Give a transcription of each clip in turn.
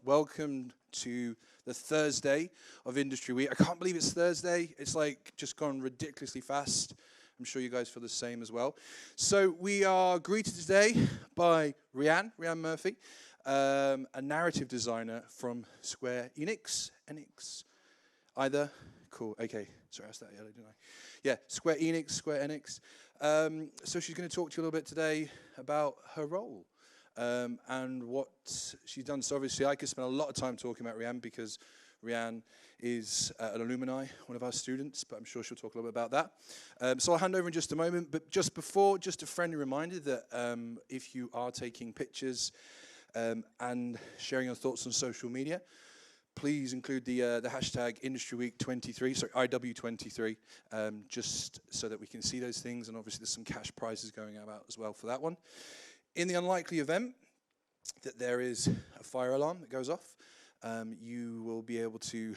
Welcome to the Thursday of Industry Week. I can't believe it's Thursday. It's like just gone ridiculously fast. I'm sure you guys feel the same as well. So we are greeted today by Rhianne Murphy, a narrative designer from Square Enix. Either? Cool, okay. Sorry, I asked that earlier, didn't I? Yeah, Square Enix. So she's going to talk to you a little bit today about her role and what she's done. So obviously I could spend a lot of time talking about Rhianne because Rhianne is an alumni, one of our students, but I'm sure she'll talk a little bit about that. So I'll hand over in just a moment, but just before, just a friendly reminder that if you are taking pictures and sharing your thoughts on social media, please include the hashtag IndustryWeek23, sorry, IW23, just so that we can see those things, and obviously there's some cash prizes going out as well for that one. In the unlikely event that there is a fire alarm that goes off, you will be able to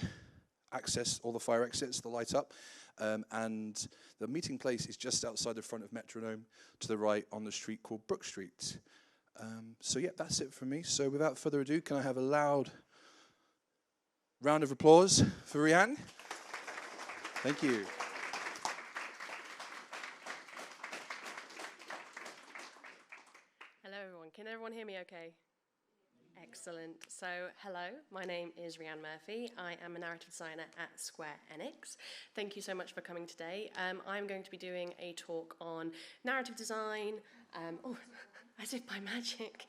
access all the fire exits, the light up, and the meeting place is just outside the front of Metronome to the right on the street called Brook Street. So yeah, that's it from me. So without further ado, can I have a loud round of applause for Rhianne? Thank you. Hello everyone, can everyone hear me okay? Excellent. So, hello, my name is Rhianne Murphy. I am a narrative designer at Square Enix. Thank you so much for coming today. I'm going to be doing a talk on narrative design, as if by magic,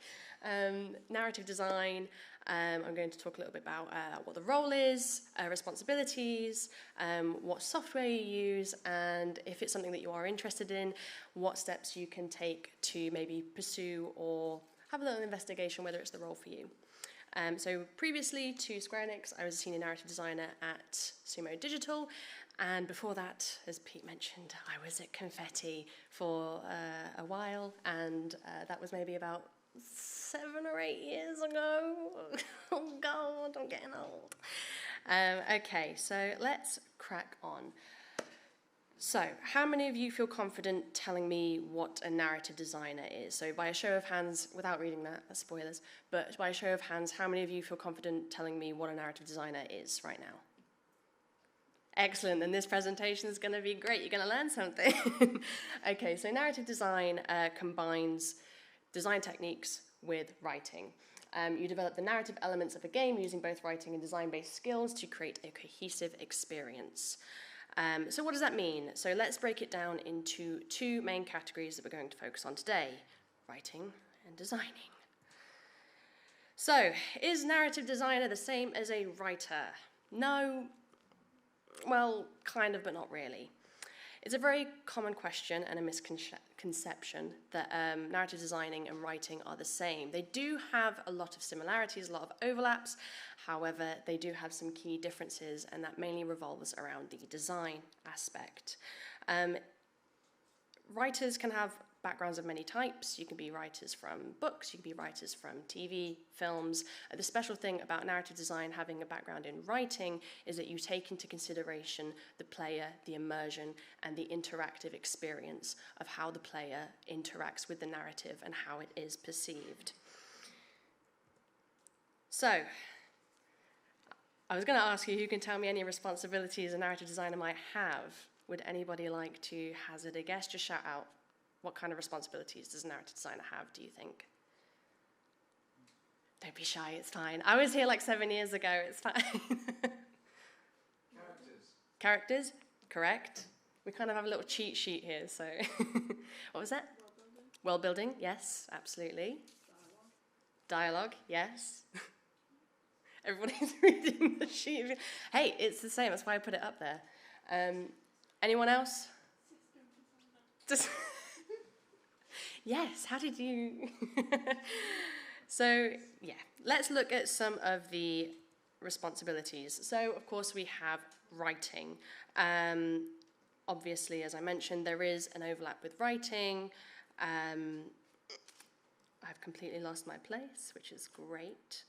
narrative design. I'm going to talk a little bit about what the role is, responsibilities, what software you use, and if it's something that you are interested in, what steps you can take to maybe pursue or have a little investigation whether it's the role for you. So previously to Square Enix, I was a senior narrative designer at Sumo Digital, and before that, as Pete mentioned, I was at Confetti for a while, and that was maybe about 7 or 8 years ago. Oh God, I'm getting old. Okay, so let's crack on. So, how many of you feel confident telling me what a narrative designer is? So by a show of hands, without reading that, that's spoilers, but by a show of hands, how many of you feel confident telling me what a narrative designer is right now? Excellent, and this presentation is going to be great. You're going to learn something. Okay, so narrative design combines design techniques with writing. You develop the narrative elements of a game using both writing and design-based skills to create a cohesive experience. So what does that mean? So let's break it down into 2 main categories that we're going to focus on today: writing and designing. So, is narrative designer the same as a writer? No, well, kind of, but not really. It's a very common question and a misconception that narrative designing and writing are the same. They do have a lot of similarities, a lot of overlaps. However, they do have some key differences, and that mainly revolves around the design aspect. Writers can have backgrounds of many types. You can be writers from books, you can be writers from TV, films. The special thing about narrative design having a background in writing is that you take into consideration the player, the immersion, and the interactive experience of how the player interacts with the narrative and how it is perceived. So, I was going to ask you who can tell me any responsibilities a narrative designer might have. Would anybody like to hazard a guess? Just shout out. What kind of responsibilities does a narrative designer have, do you think? Don't be shy, it's fine. I was here like 7 years ago, it's fine. Characters, correct. We kind of have a little cheat sheet here, so. What was that? World building, yes, absolutely. Dialogue, yes. Everybody's reading the sheet. Hey, it's the same, that's why I put it up there. Anyone else? Yes, how did you? So, yeah, let's look at some of the responsibilities. So, of course, we have writing. Obviously, as I mentioned, there is an overlap with writing. I've completely lost my place, which is great.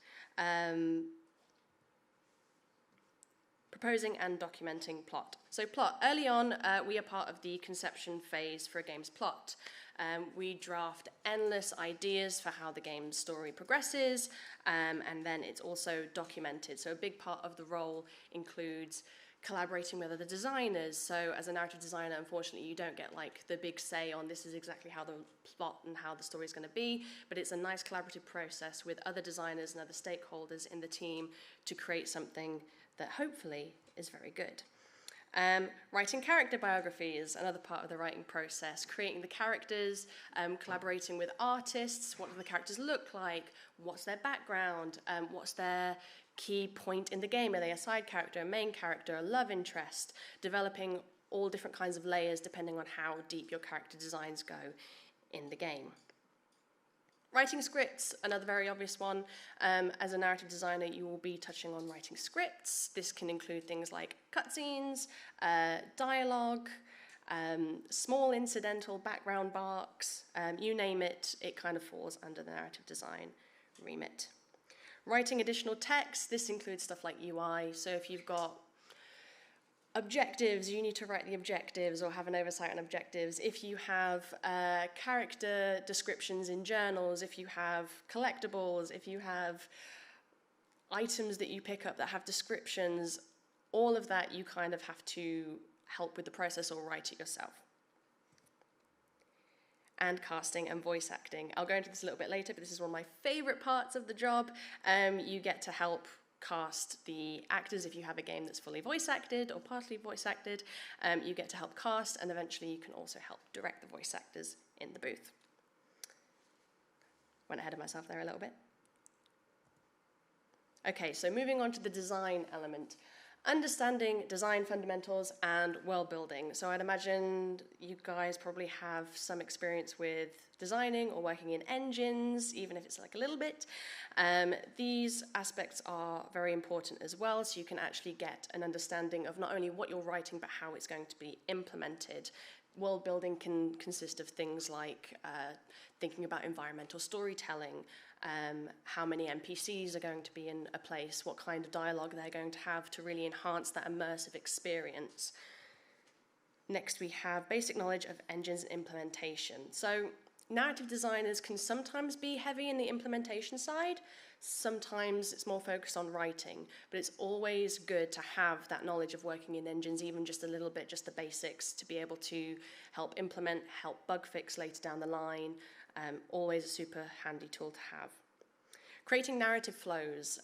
Proposing and documenting plot. So plot, early on, we are part of the conception phase for a game's plot. We draft endless ideas for how the game's story progresses, and then it's also documented. So a big part of the role includes collaborating with other designers. So as a narrative designer, unfortunately, you don't get like the big say on this is exactly how the plot and how the story is going to be, but it's a nice collaborative process with other designers and other stakeholders in the team to create something that hopefully is very good. Writing character biographies, another part of the writing process, creating the characters, collaborating with artists, what do the characters look like, what's their background, what's their key point in the game, are they a side character, a main character, a love interest, developing all different kinds of layers depending on how deep your character designs go in the game. Writing scripts, another very obvious one. As a narrative designer, you will be touching on writing scripts. This can include things like cutscenes, dialogue, small incidental background arcs, you name it, it kind of falls under the narrative design remit. Writing additional text, this includes stuff like UI. So if you've got objectives, you need to write the objectives or have an oversight on objectives. If you have character descriptions in journals, if you have collectibles, if you have items that you pick up that have descriptions, all of that you kind of have to help with the process or write it yourself. And casting and voice acting. I'll go into this a little bit later, but this is one of my favorite parts of the job. You get to help cast the actors if you have a game that's fully voice acted or partly voice acted. You get to help cast, and eventually you can also help direct the voice actors in the booth. Went ahead of myself there a little bit. Okay, so moving on to the design element. Understanding design fundamentals and world building. So I'd imagine you guys probably have some experience with designing or working in engines, even if it's like a little bit. These aspects are very important as well, so you can actually get an understanding of not only what you're writing, but how it's going to be implemented. World building can consist of things like thinking about environmental storytelling, how many NPCs are going to be in a place, what kind of dialogue they're going to have to really enhance that immersive experience. Next, we have basic knowledge of engines and implementation. So narrative designers can sometimes be heavy in the implementation side. Sometimes it's more focused on writing, but it's always good to have that knowledge of working in engines, even just a little bit, just the basics, to be able to help implement, help bug fix later down the line. Always a super handy tool to have. Creating narrative flows.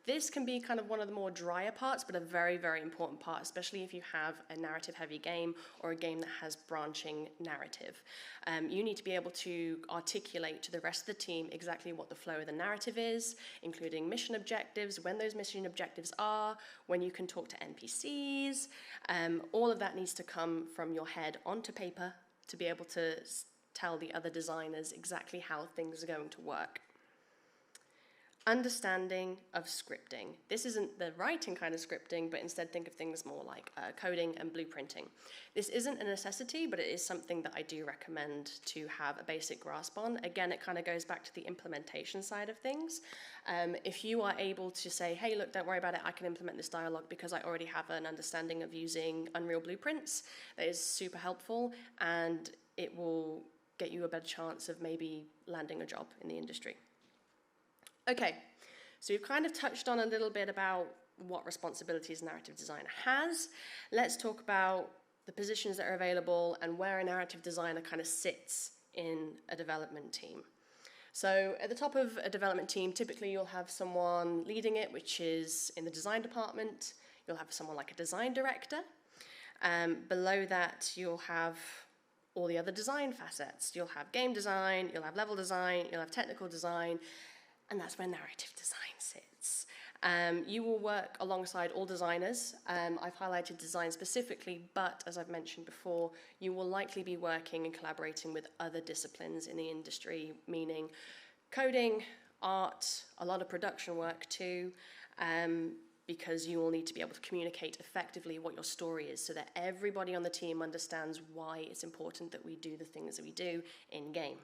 This can be kind of one of the more drier parts, but a very, very important part, especially if you have a narrative-heavy game or a game that has branching narrative. You need to be able to articulate to the rest of the team exactly what the flow of the narrative is, including mission objectives, when those mission objectives are, when you can talk to NPCs. All of that needs to come from your head onto paper to be able to tell the other designers exactly how things are going to work. Understanding of scripting. This isn't the writing kind of scripting, but instead think of things more like coding and blueprinting. This isn't a necessity, but it is something that I do recommend to have a basic grasp on. Again, it kind of goes back to the implementation side of things. If you are able to say, hey, look, don't worry about it, I can implement this dialogue because I already have an understanding of using Unreal blueprints, that is super helpful, and it will get you a better chance of maybe landing a job in the industry. Okay, so we've kind of touched on a little bit about what responsibilities a narrative designer has. Let's talk about the positions that are available and where a narrative designer kind of sits in a development team. So at the top of a development team, typically you'll have someone leading it, which is in the design department. You'll have someone like a design director. Below that, you'll have all the other design facets. You'll have game design, you'll have level design, you'll have technical design, and that's where narrative design sits. You will work alongside all designers. I've highlighted design specifically, but as I've mentioned before, you will likely be working and collaborating with other disciplines in the industry, meaning coding, art, a lot of production work too, because you will need to be able to communicate effectively what your story is so that everybody on the team understands why it's important that we do the things that we do in-game.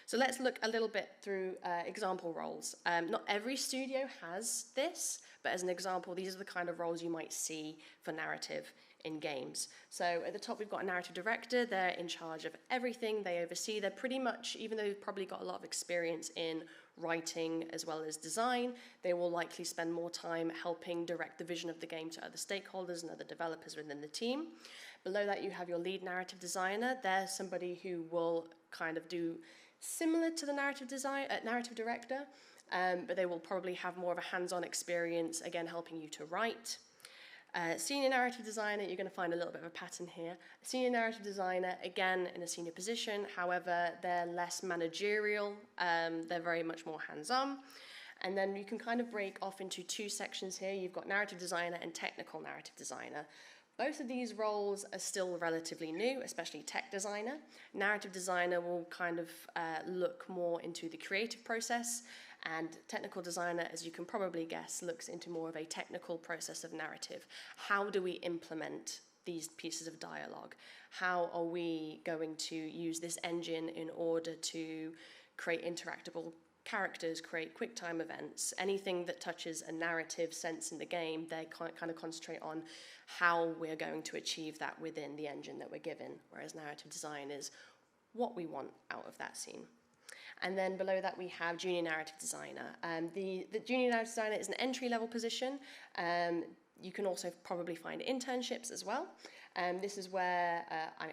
So let's look a little bit through example roles. Not every studio has this, but as an example, these are the kind of roles you might see for narrative in games. So at the top we've got a narrative director. They're in charge of everything. They oversee. They're pretty much, even though they've probably got a lot of experience in writing as well as design, they will likely spend more time helping direct the vision of the game to other stakeholders and other developers within the team. Below that you have your lead narrative designer. They're somebody who will kind of do similar to the narrative director, but they will probably have more of a hands-on experience, again helping you to write. Senior narrative designer, you're going to find a little bit of a pattern here. Senior narrative designer, again, in a senior position, however, they're less managerial, they're very much more hands-on. And then you can kind of break off into two sections here. You've got narrative designer and technical narrative designer. Both of these roles are still relatively new, especially tech designer. Narrative designer will kind of look more into the creative process, and technical designer, as you can probably guess, looks into more of a technical process of narrative. How do we implement these pieces of dialogue? How are we going to use this engine in order to create interactable characters, create quick time events, anything that touches a narrative sense in the game? They kind of concentrate on how we're going to achieve that within the engine that we're given, whereas narrative design is what we want out of that scene. And then below that we have junior narrative designer. The junior narrative designer is an entry-level position. You can also probably find internships as well. This is where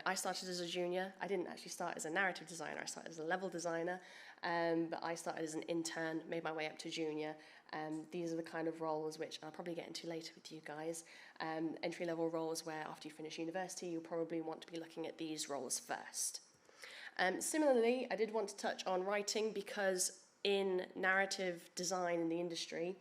I started as a junior. I didn't actually start as a narrative designer. I started as a level designer, but I started as an intern, made my way up to junior. These are the kind of roles which I'll probably get into later with you guys. Entry-level roles where after you finish university, you'll probably want to be looking at these roles first. Similarly, I did want to touch on writing because in narrative design in the industry,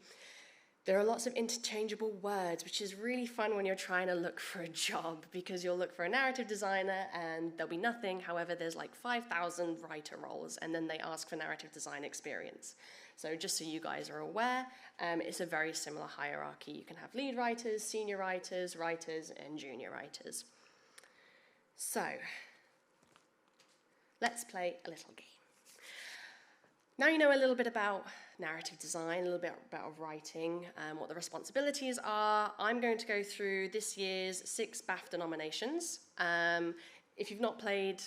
there are lots of interchangeable words, which is really fun when you're trying to look for a job, because you'll look for a narrative designer and there'll be nothing. However, there's like 5,000 writer roles, and then they ask for narrative design experience. So just so you guys are aware, it's a very similar hierarchy. You can have lead writers, senior writers, writers, and junior writers. So let's play a little game. Now you know a little bit about narrative design, a little bit about writing, what the responsibilities are. I'm going to go through this year's 6 BAFTA nominations. If you've not played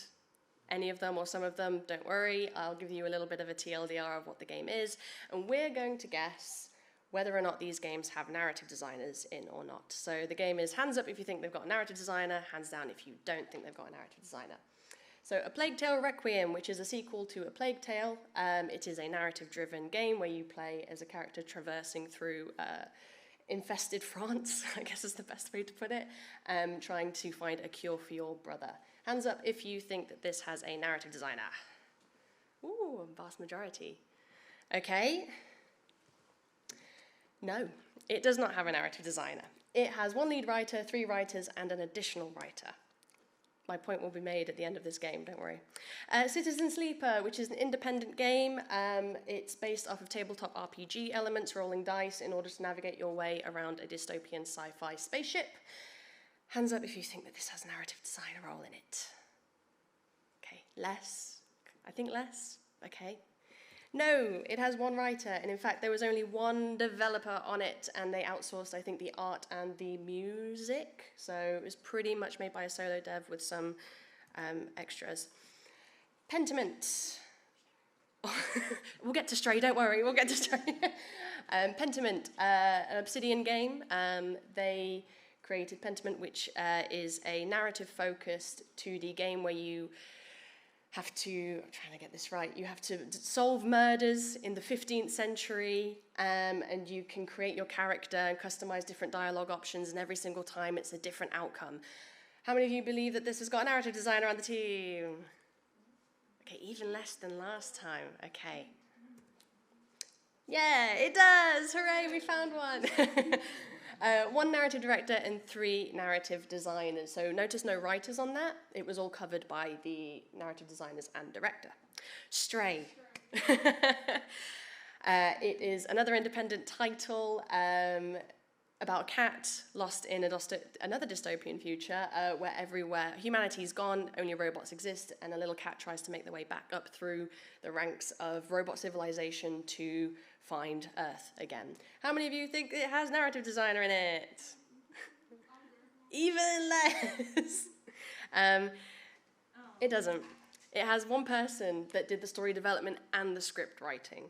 any of them or some of them, don't worry. I'll give you a little bit of a TLDR of what the game is. And we're going to guess whether or not these games have narrative designers in or not. So the game is hands up if you think they've got a narrative designer, hands down if you don't think they've got a narrative designer. So A Plague Tale Requiem, which is a sequel to A Plague Tale. It is a narrative-driven game where you play as a character traversing through infested France, I guess is the best way to put it, trying to find a cure for your brother. Hands up if you think that this has a narrative designer. Ooh, vast majority. Okay. No, it does not have a narrative designer. It has 1 lead writer, 3 writers, and an additional writer. My point will be made at the end of this game, don't worry. Citizen Sleeper, which is an independent game. It's based off of tabletop RPG elements, rolling dice in order to navigate your way around a dystopian sci-fi spaceship. Hands up if you think that this has a narrative designer role in it. Okay, less? I think less? Okay. No, it has 1 writer, and in fact there was only 1 developer on it, and they outsourced, I think, the art and the music, so it was pretty much made by a solo dev with some extras. Pentiment. We'll get to Stray, don't worry, we'll get to Stray. Pentiment, an Obsidian game. They created Pentiment, which is a narrative-focused 2D game where you have to, I'm trying to get this right, you have to solve murders in the 15th century, and you can create your character and customize different dialogue options, and every single time it's a different outcome. How many of you believe that this has got a narrative designer on the team? Okay, even less than last time, okay. Yeah, it does, hooray, we found one. 1 narrative director and 3 narrative designers. So notice no writers on that. It was all covered by the narrative designers and director. Stray. It is another independent title about a cat lost in another dystopian future where everywhere humanity's gone, only robots exist, and a little cat tries to make their way back up through the ranks of robot civilization to find Earth again. How many of you think it has narrative designer in it? Even less. It doesn't. It has one person that did the story development and the script writing.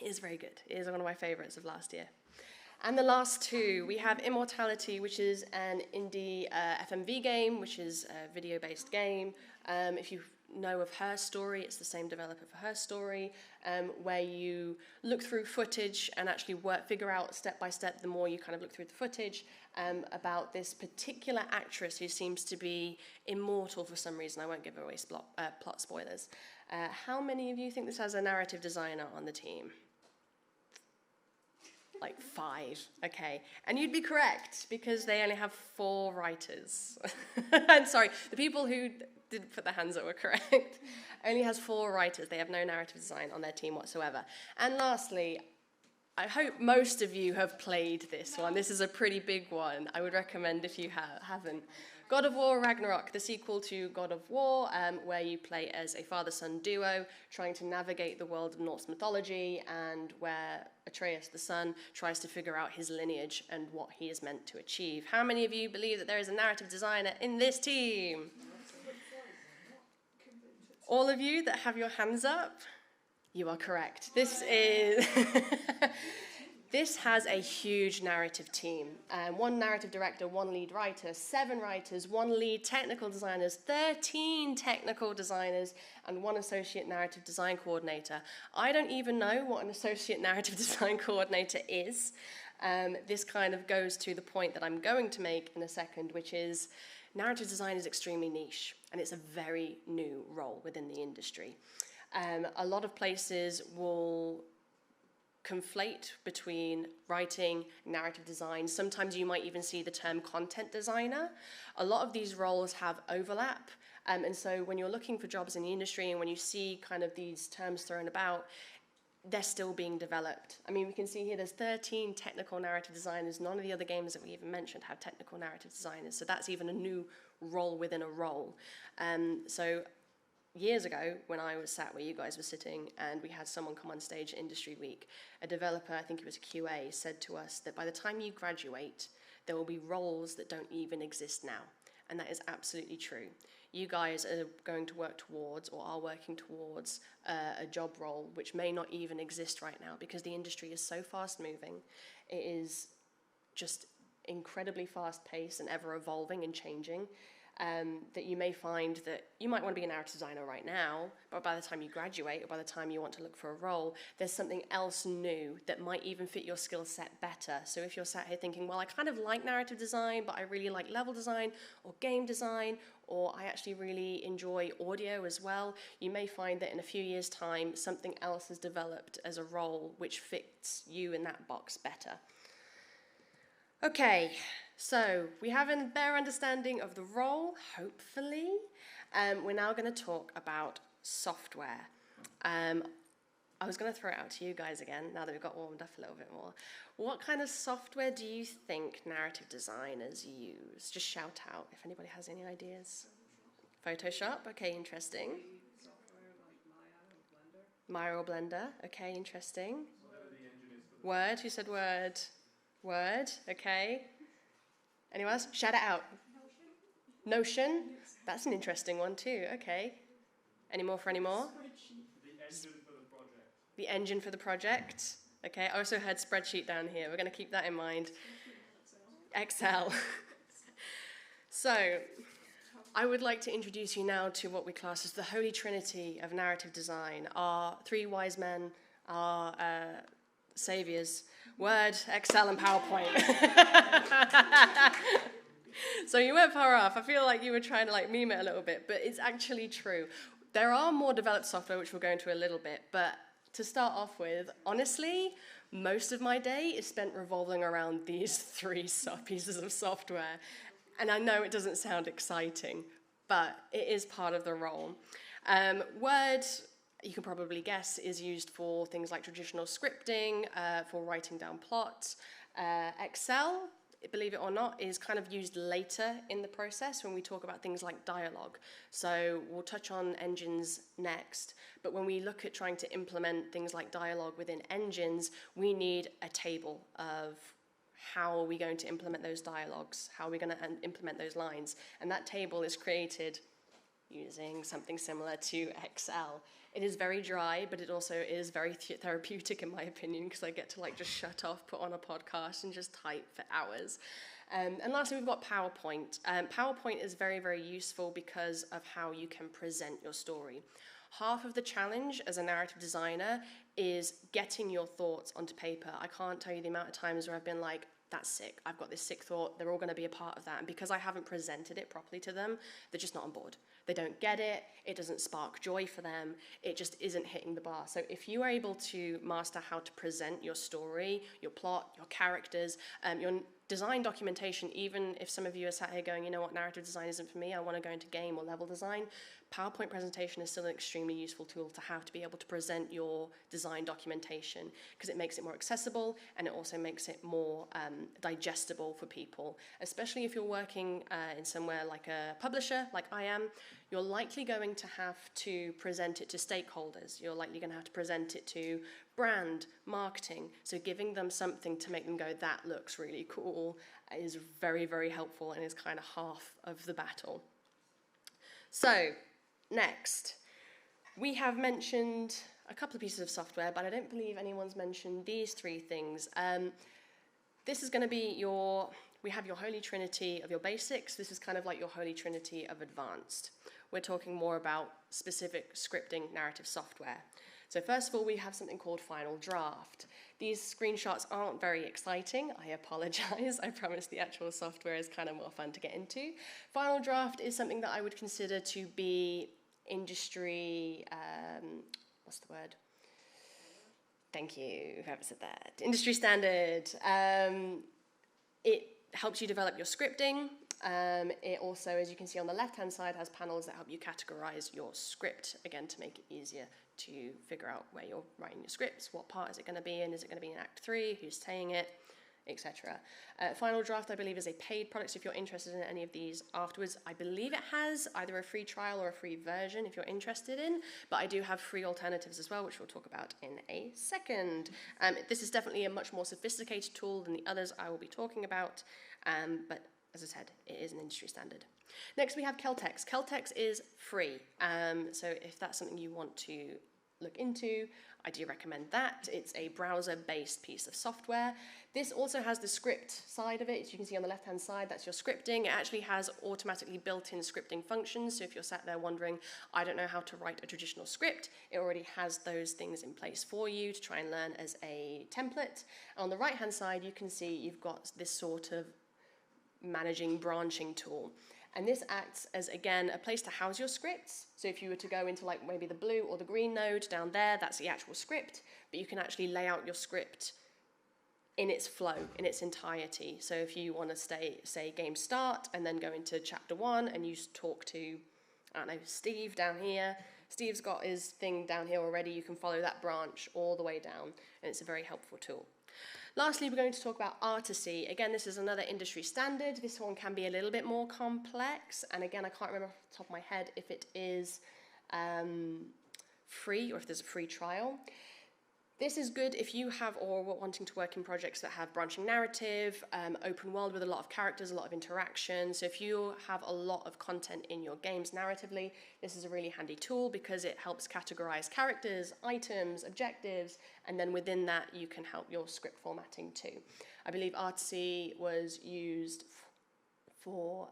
It is very good. It is one of my favorites of last year. And the last two, we have Immortality, which is an indie FMV game, which is a video-based game. If you know of Her Story, it's the same developer for Her Story, where you look through footage and actually figure out step by step, the more you kind of look through the footage, about this particular actress who seems to be immortal for some reason. I won't give away plot spoilers. How many of you think this has a narrative designer on the team? Like 5, okay. And you'd be correct, because they only have 4 writers. I'm sorry, the people who didn't put their hands up were correct. Only has 4 writers. They have no narrative design on their team whatsoever. And lastly, I hope most of you have played this one. This is a pretty big one. I would recommend if you haven't. God of War Ragnarok, the sequel to God of War, where you play as a father-son duo trying to navigate the world of Norse mythology, and where Atreus, the son, tries to figure out his lineage and what he is meant to achieve. How many of you believe that there is a narrative designer in this team? All of you that have your hands up, you are correct. This is... This has a huge narrative team. 1 narrative director, 1 lead writer, 7 writers, 1 lead technical designers, 13 technical designers, and 1 associate narrative design coordinator. I don't even know what an associate narrative design coordinator is. This kind of goes to the point that I'm going to make in a second, which is narrative design is extremely niche, and it's a very new role within the industry. A lot of places will conflate between writing, narrative design. Sometimes you might even see the term content designer. A lot of these roles have overlap, and so when you're looking for jobs in the industry and when you see kind of these terms thrown about, they're still being developed. I mean, we can see here there's 13 technical narrative designers. None of the other games that we even mentioned have technical narrative designers, so that's even a new role within a role. So years ago, when I was sat where you guys were sitting and we had someone come on stage at Industry Week, a developer, I think it was a QA, said to us that by the time you graduate, there will be roles that don't even exist now. And that is absolutely true. You guys are going to work towards, or are working towards, a job role which may not even exist right now, because the industry is so fast moving. It is just incredibly fast paced and ever evolving and changing. That you may find that you might want to be a narrative designer right now, but by the time you graduate or by the time you want to look for a role, there's something else new that might even fit your skill set better. So if you're sat here thinking, well, I kind of like narrative design, but I really like level design or game design, or I actually really enjoy audio as well, you may find that in a few years' time, something else has developed as a role which fits you in that box better. Okay. So we have a better understanding of the role, hopefully. We're now going to talk about software. I was going to throw it out to you guys again, now that we've got warmed up a little bit more. What kind of software do you think narrative designers use? Just shout out if anybody has any ideas. Photoshop, okay, interesting. Software like Maya or Blender. Maya or Blender, okay, interesting. Word, who said Word? Word, okay. Anyone else? Shout it out. Notion? That's an interesting one too. Okay. Any more for any more? The engine for the project. The engine for the project. Okay. I also heard spreadsheet down here. We're going to keep that in mind. Excel. So, I would like to introduce you now to what we class as the Holy Trinity of narrative design. Our 3 wise men, our saviors. Word, Excel, and PowerPoint. So you weren't far off. I feel like you were trying to meme it a little bit, but it's actually true. There are more developed software, which we'll go into a little bit, but to start off with, honestly, most of my day is spent revolving around these 3 pieces of software. And I know it doesn't sound exciting, but it is part of the role. Word, you can probably guess, is used for things like traditional scripting, for writing down plots. Excel, believe it or not, is kind of used later in the process when we talk about things like dialogue. So we'll touch on engines next, but when we look at trying to implement things like dialogue within engines, we need a table of how are we going to implement those dialogues? How are we going to implement those lines? And that table is created using something similar to Excel. It is very dry, but it also is very therapeutic in my opinion, because I get to like just shut off, put on a podcast and just type for hours. And lastly, we've got PowerPoint. PowerPoint is very, very useful because of how you can present your story. Half of the challenge as a narrative designer is getting your thoughts onto paper. I can't tell you the amount of times where I've been like, that's sick, I've got this sick thought, they're all going to be a part of that. And because I haven't presented it properly to them, they're just not on board. They don't get it, it doesn't spark joy for them, it just isn't hitting the bar. So if you are able to master how to present your story, your plot, your characters, your design documentation, even if some of you are sat here going, you know what, narrative design isn't for me, I want to go into game or level design, PowerPoint presentation is still an extremely useful tool to have to be able to present your design documentation, because it makes it more accessible and it also makes it more digestible for people, especially if you're working in somewhere like a publisher, like I am. You're likely going to have to present it to stakeholders. You're likely going to have to present it to brand, marketing. So giving them something to make them go, that looks really cool, is very, very helpful and is kind of half of the battle. So, next, we have mentioned a couple of pieces of software, but I don't believe anyone's mentioned these three things. This is going to be we have your holy trinity of your basics. This is kind of like your holy trinity of advanced. We're talking more about specific scripting narrative software. So first of all, we have something called Final Draft. These screenshots aren't very exciting. I apologize. I promise the actual software is kind of more fun to get into. Final Draft is something that I would consider to be industry, what's the word? Thank you, whoever said that. Industry standard. It helps you develop your scripting. It also, as you can see on the left-hand side, has panels that help you categorize your script, again, to make it easier to figure out where you're writing your scripts, what part is it going to be in, is it going to be in Act 3, who's saying it, etc. Final Draft, I believe, is a paid product. So if you're interested in any of these afterwards, I believe it has either a free trial or a free version if you're interested in, but I do have free alternatives as well, which we'll talk about in a second. This is definitely a much more sophisticated tool than the others I will be talking about, but as I said, it is an industry standard. Next, we have Celtex. Celtex is free, so if that's something you want to look into, I do recommend that. It's a browser-based piece of software. This also has the script side of it. As you can see on the left-hand side, that's your scripting. It actually has automatically built-in scripting functions, so if you're sat there wondering, I don't know how to write a traditional script, it already has those things in place for you to try and learn as a template. On the right-hand side, you can see you've got this sort of managing branching tool. And this acts as, again, a place to house your scripts. So if you were to go into like maybe the blue or the green node down there, that's the actual script, but you can actually lay out your script in its flow, in its entirety. So if you want to say game start and then go into chapter 1 and you talk to, I don't know, Steve down here, Steve's got his thing down here already, you can follow that branch all the way down, and it's a very helpful tool. Lastly, we're going to talk about Artisy. Again, this is another industry standard. This one can be a little bit more complex. And again, I can't remember off the top of my head if it is free or if there's a free trial. This is good if you have or wanting to work in projects that have branching narrative, open world with a lot of characters, a lot of interaction. So if you have a lot of content in your games narratively, this is a really handy tool because it helps categorize characters, items, objectives, and then within that you can help your script formatting too. I believe Artisy was used for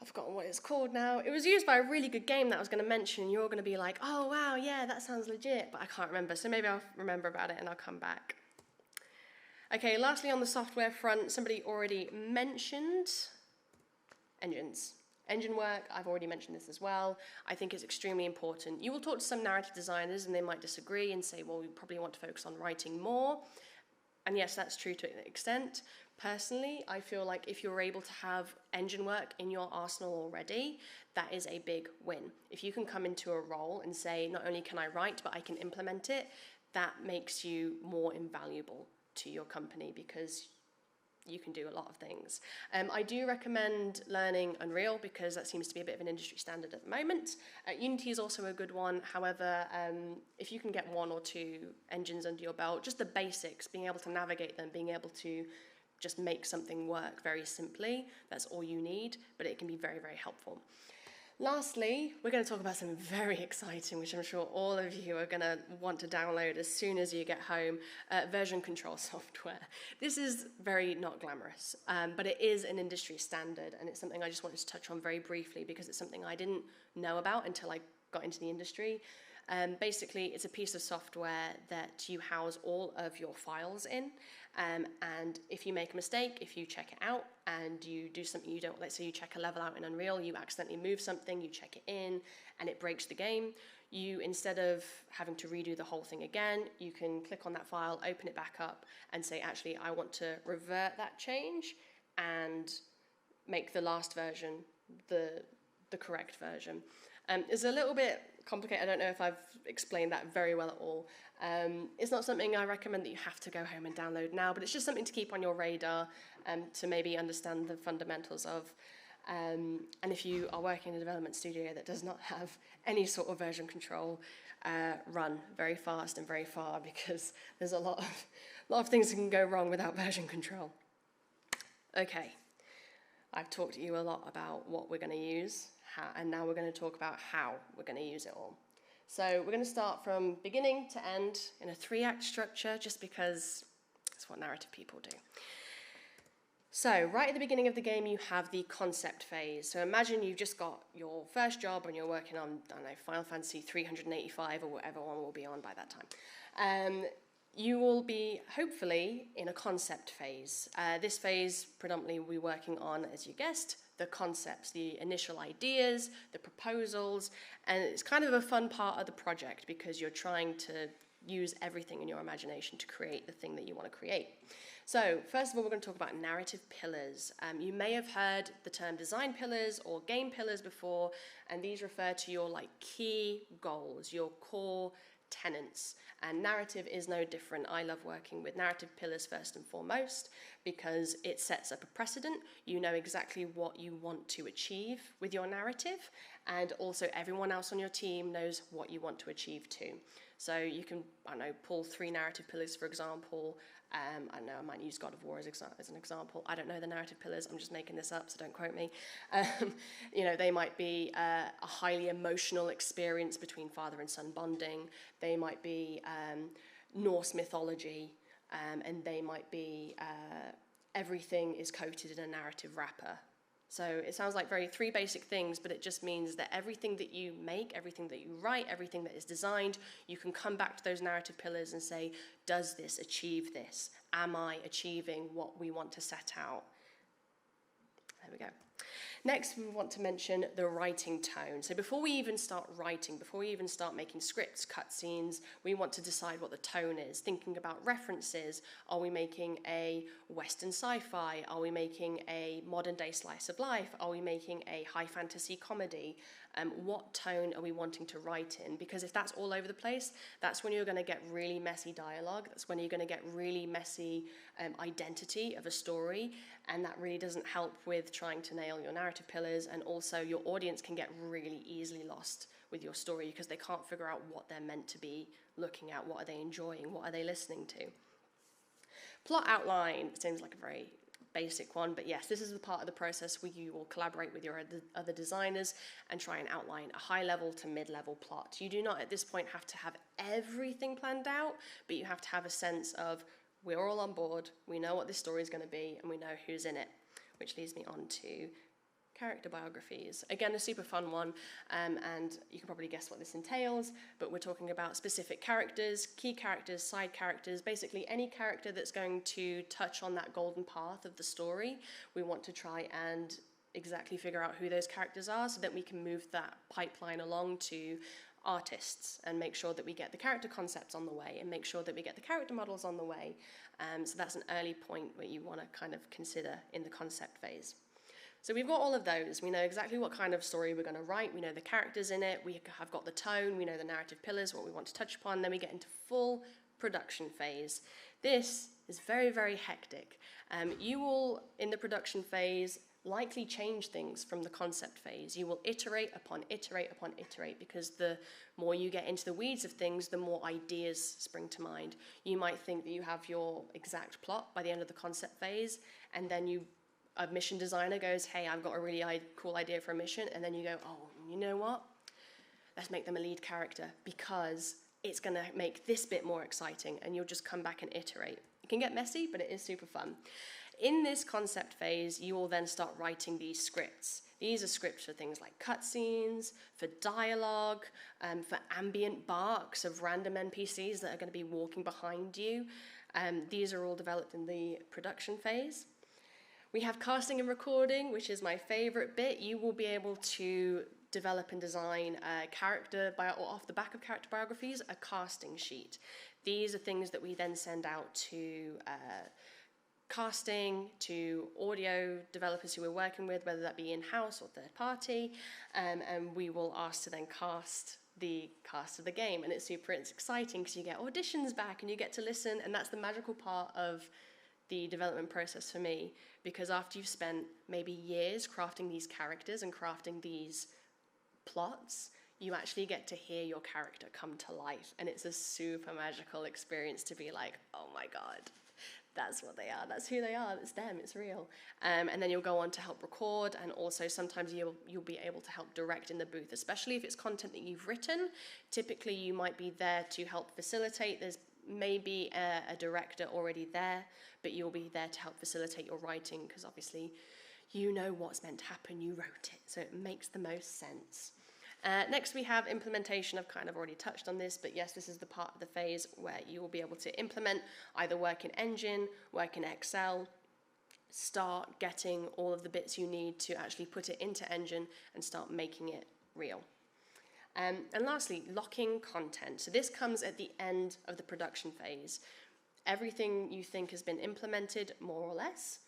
I've forgotten what it's called now. It was used by a really good game that I was going to mention. You're all going to be like, oh, wow, yeah, that sounds legit, but I can't remember. So maybe I'll remember about it and I'll come back. Okay, lastly on the software front, somebody already mentioned engines. Engine work, I've already mentioned this as well. I think it's extremely important. You will talk to some narrative designers and they might disagree and say, well, we probably want to focus on writing more. And yes, that's true to an extent. Personally, I feel like if you're able to have engine work in your arsenal already, that is a big win. If you can come into a role and say, not only can I write, but I can implement it, that makes you more invaluable to your company because you can do a lot of things. I do recommend learning Unreal because that seems to be a bit of an industry standard at the moment. Unity is also a good one. However, if you can get 1 or 2 engines under your belt, just the basics, being able to navigate them, being able to just make something work very simply, that's all you need, but it can be very, very helpful. Lastly, we're going to talk about something very exciting, which I'm sure all of you are going to want to download as soon as you get home, version control software. This is very not glamorous, but it is an industry standard, and it's something I just wanted to touch on very briefly because it's something I didn't know about until I got into the industry. Basically, it's a piece of software that you house all of your files in, and if you make a mistake, if you check it out and you do something you don't, let's say you check a level out in Unreal, you accidentally move something, you check it in, and it breaks the game, you, instead of having to redo the whole thing again, you can click on that file, open it back up, and say, actually, I want to revert that change and make the last version the correct version. It's a little bit complicated. I don't know if I've explained that very well at all. It's not something I recommend that you have to go home and download now, but it's just something to keep on your radar to maybe understand the fundamentals of. And if you are working in a development studio that does not have any sort of version control, run very fast and very far because there's a lot of things that can go wrong without version control. Okay, I've talked to you a lot about what we're going to use, and now we're going to talk about how we're going to use it all. So we're going to start from beginning to end in a 3-act structure, just because that's what narrative people do. So right at the beginning of the game, you have the concept phase. So imagine you've just got your first job and you're working on, I don't know, Final Fantasy 385 or whatever one will be on by that time. You will be, hopefully, in a concept phase. This phase predominantly will be working on, as you guessed, the concepts, the initial ideas, the proposals, and it's kind of a fun part of the project because you're trying to use everything in your imagination to create the thing that you want to create. So, first of all, we're going to talk about narrative pillars. You may have heard the term design pillars or game pillars before, and these refer to your key goals, your core tenets, and narrative is no different. I love working with narrative pillars first and foremost because it sets up a precedent. You know exactly what you want to achieve with your narrative, and also everyone else on your team knows what you want to achieve too. So you can, I don't know, pull 3 narrative pillars, for example. I don't know, I might use God of War as an example. I don't know the narrative pillars, I'm just making this up, so don't quote me. You know, they might be a highly emotional experience between father and son bonding. They might be Norse mythology, and they might be everything is coated in a narrative wrapper. So it sounds like 3 basic things, but it just means that everything that you make, everything that you write, everything that is designed, you can come back to those narrative pillars and say, does this achieve this? Am I achieving what we want to set out? There we go. Next, we want to mention the writing tone. So before we even start writing, before we even start making scripts, cutscenes, we want to decide what the tone is. Thinking about references. Are we making a Western sci-fi? Are we making a modern-day slice of life? Are we making a high fantasy comedy? What tone are we wanting to write in? Because if that's all over the place, that's when you're going to get really messy dialogue. That's when you're going to get really messy identity of a story, and that really doesn't help with trying to nail your narrative pillars, and also your audience can get really easily lost with your story because they can't figure out what they're meant to be looking at, what are they enjoying, what are they listening to. Plot outline seems like a very basic one, but yes, this is the part of the process where you will collaborate with your other designers and try and outline a high-level to mid-level plot. You do not at this point have to have everything planned out, but you have to have a sense of we're all on board, we know what this story is going to be, and we know who's in it, which leads me on to character biographies. Again, a super fun one, and you can probably guess what this entails, but we're talking about specific characters, key characters, side characters, basically any character that's going to touch on that golden path of the story. We want to try and exactly figure out who those characters are so that we can move that pipeline along to artists and make sure that we get the character concepts on the way and make sure that we get the character models on the way. So that's an early point where you want to kind of consider in the concept phase. So we've got all of those. We know exactly what kind of story we're going to write. We know the characters in it. We have got the tone. We know the narrative pillars, what we want to touch upon. Then we get into full production phase. This is very, very hectic. You will, in the production phase, likely change things from the concept phase. You will iterate upon iterate upon iterate, because the more you get into the weeds of things, the more ideas spring to mind. You might think that you have your exact plot by the end of the concept phase, and then a mission designer goes, hey, I've got a really cool idea for a mission, and then you go, oh, you know what? Let's make them a lead character, because it's going to make this bit more exciting, and you'll just come back and iterate. It can get messy, but it is super fun. In this concept phase, you will then start writing these scripts. These are scripts for things like cutscenes, for dialogue, for ambient barks of random NPCs that are going to be walking behind you. These are all developed in the production phase. We have casting and recording, which is my favorite bit. You will be able to develop and design a character, or off the back of character biographies, a casting sheet. These are things that we then send out to casting, to audio developers who we're working with, whether that be in-house or third party, and we will ask to then cast the cast of the game. And it's super exciting because you get auditions back and you get to listen, and that's the magical part of the development process for me, because after you've spent maybe years crafting these characters and crafting these plots, you actually get to hear your character come to life, and it's a super magical experience to be like, oh my god, that's what they are, that's who they are, it's them, it's real. And then you'll go on to help record, and also sometimes you'll be able to help direct in the booth, especially if it's content that you've written. Typically you might be there to help facilitate. There's maybe a director already there, but you'll be there to help facilitate your writing, because obviously you know what's meant to happen, you wrote it, so it makes the most sense. Next we have implementation. I've kind of already touched on this, but yes, this is the part of the phase where you will be able to implement, either work in Engine, work in Excel, start getting all of the bits you need to actually put it into Engine and start making it real. And lastly, locking content. So this comes at the end of the production phase. Everything you think has been implemented, more or less,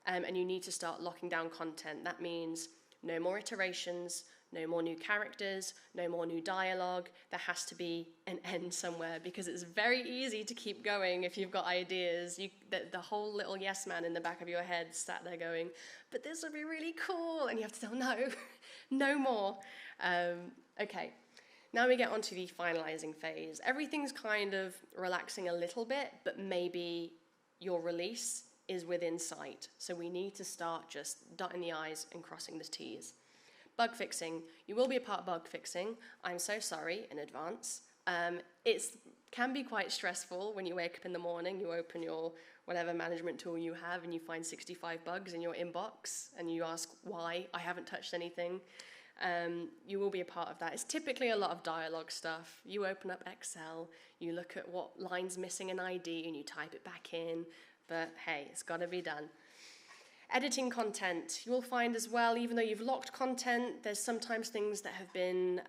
and you need to start locking down content. That means no more iterations, no more new characters, no more new dialogue. There has to be an end somewhere, because it's very easy to keep going if you've got ideas. The whole little yes man in the back of your head sat there going, but this would be really cool, and you have to tell no, no more. Okay, now we get onto the finalizing phase. Everything's kind of relaxing a little bit, but maybe your release is within sight. So we need to start just dotting the I's and crossing the T's. Bug fixing. You will be a part of bug fixing. I'm so sorry in advance. It can be quite stressful when you wake up in the morning, you open your whatever management tool you have, and you find 65 bugs in your inbox, and you ask why. I haven't touched anything. You will be a part of that. It's typically a lot of dialogue stuff. You open up Excel, you look at what line's missing an ID, and you type it back in. But hey, it's got to be done. Editing content. You will find as well, even though you've locked content, there's sometimes things that have been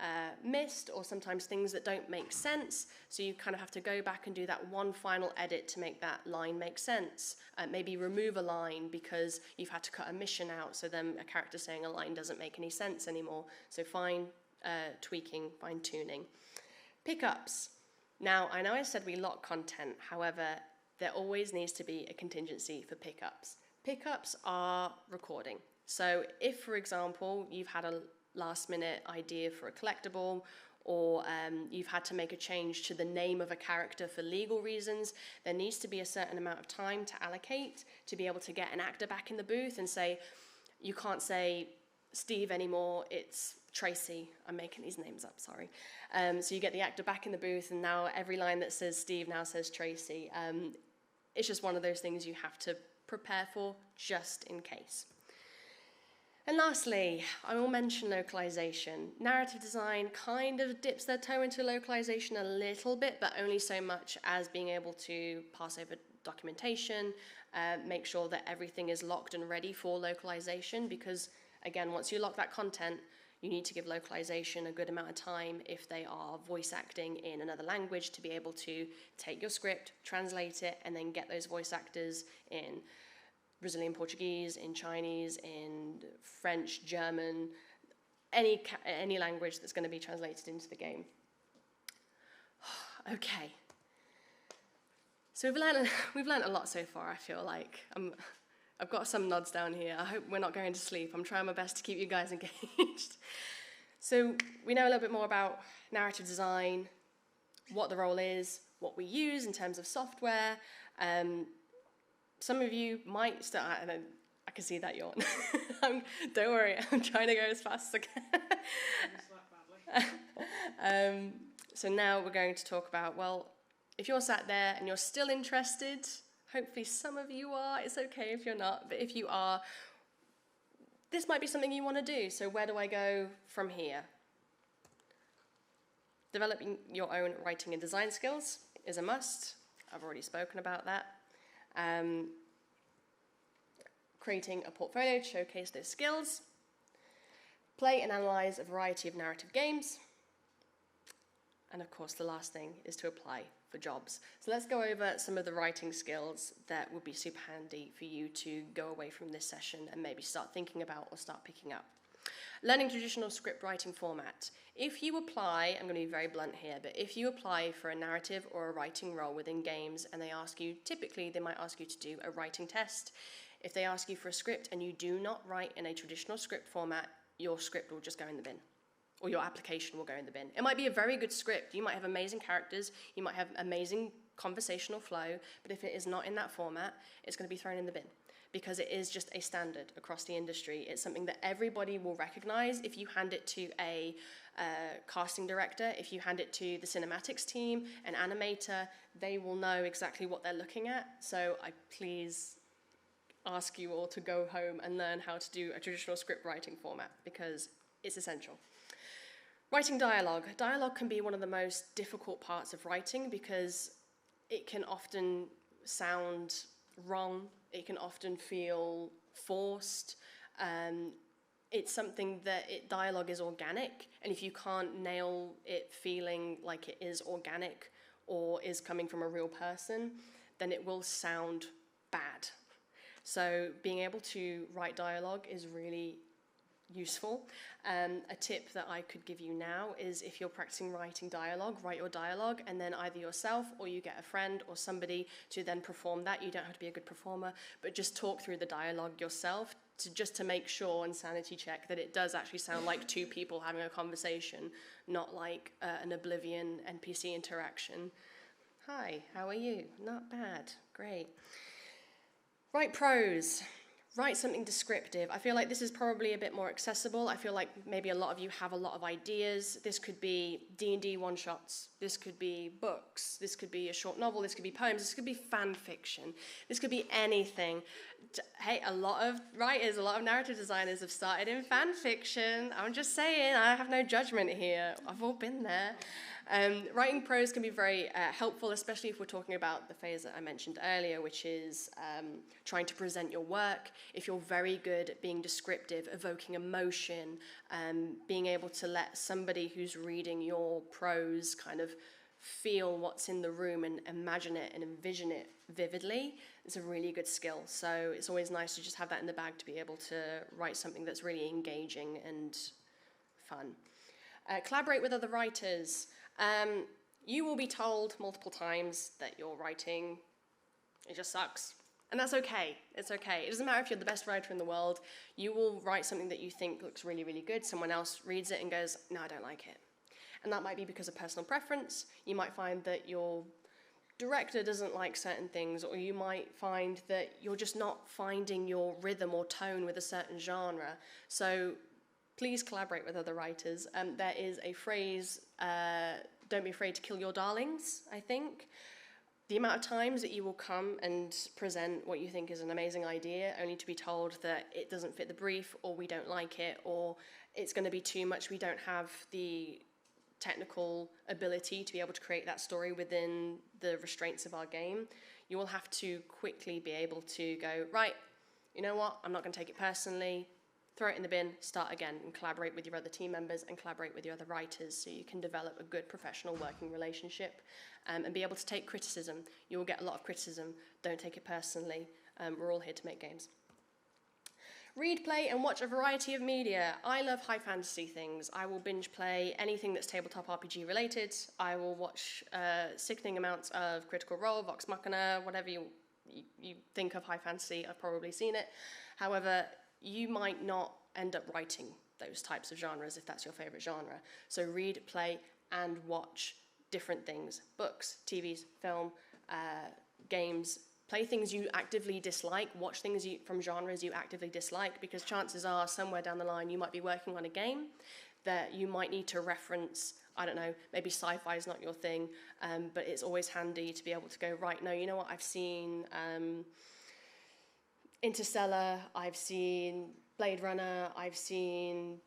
missed, or sometimes things that don't make sense. So you kind of have to go back and do that one final edit to make that line make sense. Maybe remove a line because you've had to cut a mission out, so then a character saying a line doesn't make any sense anymore. So tweaking, fine tuning. Pickups. Now, I know I said we lock content, however, there always needs to be a contingency for pickups. Pickups are recording. So if, for example, you've had a last-minute idea for a collectible, or you've had to make a change to the name of a character for legal reasons, there needs to be a certain amount of time to allocate to be able to get an actor back in the booth and say, you can't say Steve anymore, it's Tracy. I'm making these names up, sorry. So you get the actor back in the booth, and now every line that says Steve now says Tracy. It's just one of those things you have to prepare for just in case. And lastly, I will mention localization. Narrative design kind of dips their toe into localization a little bit, but only so much as being able to pass over documentation, make sure that everything is locked and ready for localization, because again, once you lock that content, you need to give localization a good amount of time if they are voice acting in another language to be able to take your script, translate it, and then get those voice actors in Brazilian Portuguese, in Chinese, in French, German, any language that's going to be translated into the game. Okay. So we've learned a lot so far, I feel like. I've got some nods down here. I hope we're not going to sleep. I'm trying my best to keep you guys engaged. So we know a little bit more about narrative design, what the role is, what we use in terms of software. Some of you might start, and I can see that yawn. Don't worry, I'm trying to go as fast as I can. So now we're going to talk about, well, if you're sat there and you're still interested, hopefully some of you are, it's okay if you're not, but if you are, this might be something you want to do. So where do I go from here? Developing your own writing and design skills is a must. I've already spoken about that. Creating a portfolio to showcase those skills. Play and analyze a variety of narrative games. And of course, the last thing is to apply for jobs. So let's go over some of the writing skills that would be super handy for you to go away from this session and maybe start thinking about or start picking up. Learning traditional script writing format. If you apply, I'm going to be very blunt here, but if you apply for a narrative or a writing role within games and they ask you, typically they might ask you to do a writing test. If they ask you for a script and you do not write in a traditional script format, your script will just go in the bin, or your application will go in the bin. It might be a very good script. You might have amazing characters, you might have amazing conversational flow, but if it is not in that format, it's going to be thrown in the bin, because it is just a standard across the industry. It's something that everybody will recognize. If you hand it to a casting director, if you hand it to the cinematics team, an animator, they will know exactly what they're looking at. So I please ask you all to go home and learn how to do a traditional script writing format, because it's essential. Writing dialogue. Dialogue can be one of the most difficult parts of writing because it can often sound wrong. It can often feel forced. It's something that dialogue is organic, and if you can't nail it feeling like it is organic or is coming from a real person, then it will sound bad. So being able to write dialogue is really useful. A tip that I could give you now is, if you're practicing writing dialogue, write your dialogue, and then either yourself or you get a friend or somebody to then perform that. You don't have to be a good performer, but just talk through the dialogue yourself just to make sure and sanity check that it does actually sound like two people having a conversation, not like an Oblivion NPC interaction. Hi, how are you? Not bad, great. Write prose. Write something descriptive. I feel like this is probably a bit more accessible. I feel like maybe a lot of you have a lot of ideas. This could be D&D one-shots. This could be books. This could be a short novel. This could be poems. This could be fan fiction. This could be anything. Hey, a lot of writers, a lot of narrative designers have started in fan fiction. I'm just saying, I have no judgment here. I've all been there. Writing prose can be very helpful, especially if we're talking about the phase that I mentioned earlier, which is trying to present your work. If you're very good at being descriptive, evoking emotion, being able to let somebody who's reading your prose kind of feel what's in the room and imagine it and envision it vividly, it's a really good skill. So it's always nice to just have that in the bag to be able to write something that's really engaging and fun. Collaborate with other writers. You will be told multiple times that your writing, it just sucks. And that's okay. It's okay. It doesn't matter if you're the best writer in the world. You will write something that you think looks really, really good. Someone else reads it and goes, no, I don't like it. And that might be because of personal preference. You might find that your director doesn't like certain things, or you might find that you're just not finding your rhythm or tone with a certain genre. So please collaborate with other writers. There is a phrase, don't be afraid to kill your darlings, I think. The amount of times that you will come and present what you think is an amazing idea, only to be told that it doesn't fit the brief, or we don't like it, or it's going to be too much, we don't have the technical ability to be able to create that story within the restraints of our game, you will have to quickly be able to go, right, you know what, I'm not going to take it personally, throw it in the bin, start again, and collaborate with your other team members and collaborate with your other writers so you can develop a good professional working relationship and be able to take criticism. You will get a lot of criticism. Don't take it personally. We're all here to make games. Read, play, and watch a variety of media. I love high fantasy things. I will binge play anything that's tabletop RPG related. I will watch sickening amounts of Critical Role, Vox Machina, whatever you think of high fantasy, I've probably seen it. However, you might not end up writing those types of genres if that's your favorite genre. So read, play, and watch different things. Books, TVs, film, games. Play things you actively dislike, watch things from genres you actively dislike, because chances are somewhere down the line you might be working on a game that you might need to reference. I don't know, maybe sci-fi is not your thing, but it's always handy to be able to go, right, no, you know what, I've seen Interstellar, I've seen Blade Runner, I've seen,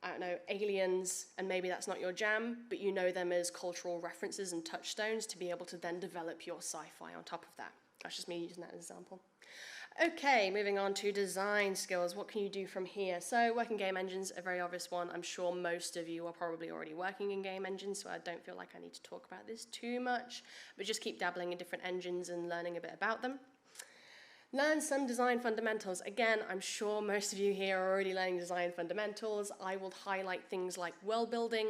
I don't know, Aliens, and maybe that's not your jam, but you know them as cultural references and touchstones to be able to then develop your sci-fi on top of that. That's just me using that as an example. Okay, moving on to design skills. What can you do from here? So working game engines, a very obvious one. I'm sure most of you are probably already working in game engines, so I don't feel like I need to talk about this too much, but just keep dabbling in different engines and learning a bit about them. Learn some design fundamentals. Again, I'm sure most of you here are already learning design fundamentals. I will highlight things like world building,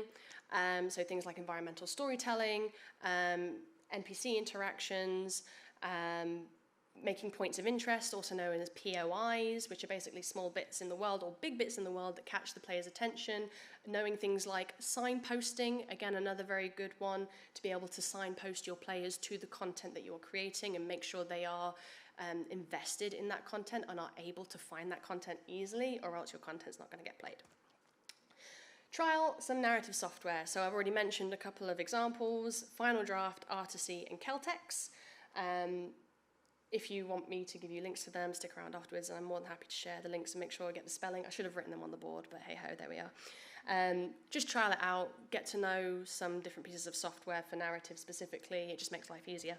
so things like environmental storytelling, NPC interactions, making points of interest, also known as POIs, which are basically small bits in the world or big bits in the world that catch the player's attention. Knowing things like signposting, again, another very good one, to be able to signpost your players to the content that you're creating and make sure they are invested in that content and are able to find that content easily, or else your content's not going to get played. Trial some narrative software. So I've already mentioned a couple of examples: Final Draft, Artisy, and Celtex. If you want me to give you links to them, stick around afterwards, and I'm more than happy to share the links and make sure I get the spelling. I should have written them on the board, but hey ho, there we are. Just trial it out, get to know some different pieces of software for narrative specifically. It just makes life easier.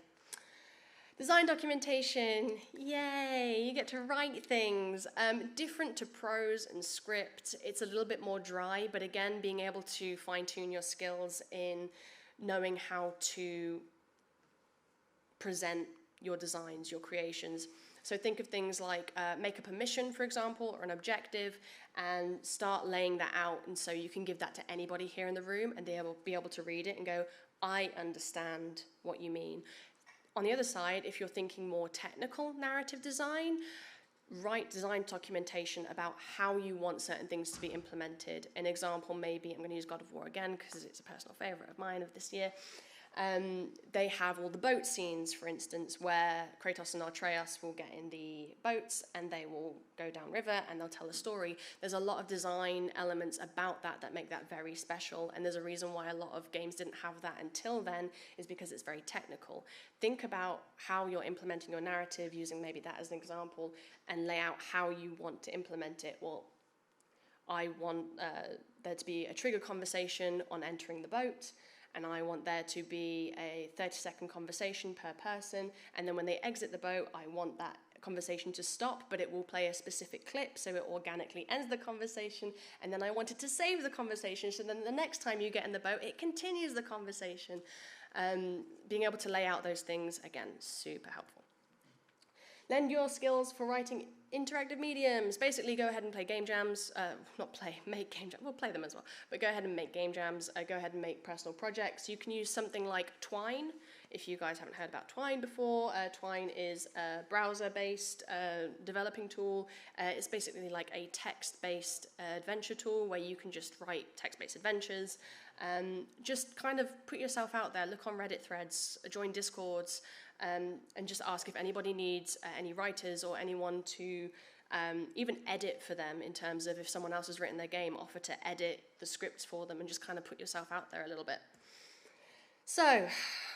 Design documentation, yay, you get to write things. Different to prose and script, it's a little bit more dry, but again, being able to fine-tune your skills in knowing how to present your designs, your creations. So think of things like make up a mission, for example, or an objective, and start laying that out, and so you can give that to anybody here in the room, and they'll be able to read it and go, I understand what you mean. On the other side, if you're thinking more technical narrative design, write design documentation about how you want certain things to be implemented. An example maybe, I'm going to use God of War again because it's a personal favorite of mine of this year. They have all the boat scenes, for instance, where Kratos and Atreus will get in the boats and they will go downriver and they'll tell a story. There's a lot of design elements about that that make that very special, and there's a reason why a lot of games didn't have that until then, is because it's very technical. Think about how you're implementing your narrative, using maybe that as an example, and lay out how you want to implement it. Well, I want there to be a trigger conversation on entering the boat, and I want there to be a 30-second conversation per person, and then when they exit the boat, I want that conversation to stop, but it will play a specific clip, so it organically ends the conversation, and then I want it to save the conversation, so then the next time you get in the boat, it continues the conversation. Being able to lay out those things, again, super helpful. Lend your skills for writing interactive mediums. Basically, go ahead and play game jams. Make game jams. We'll play them as well. But go ahead and make game jams. Go ahead and make personal projects. You can use something like Twine. If you guys haven't heard about Twine before, Twine is a browser-based developing tool. It's basically like a text-based adventure tool where you can just write text-based adventures. Just kind of put yourself out there. Look on Reddit threads, join Discords, and just ask if anybody needs any writers or anyone to even edit for them, in terms of if someone else has written their game, offer to edit the scripts for them, and just kind of put yourself out there a little bit. So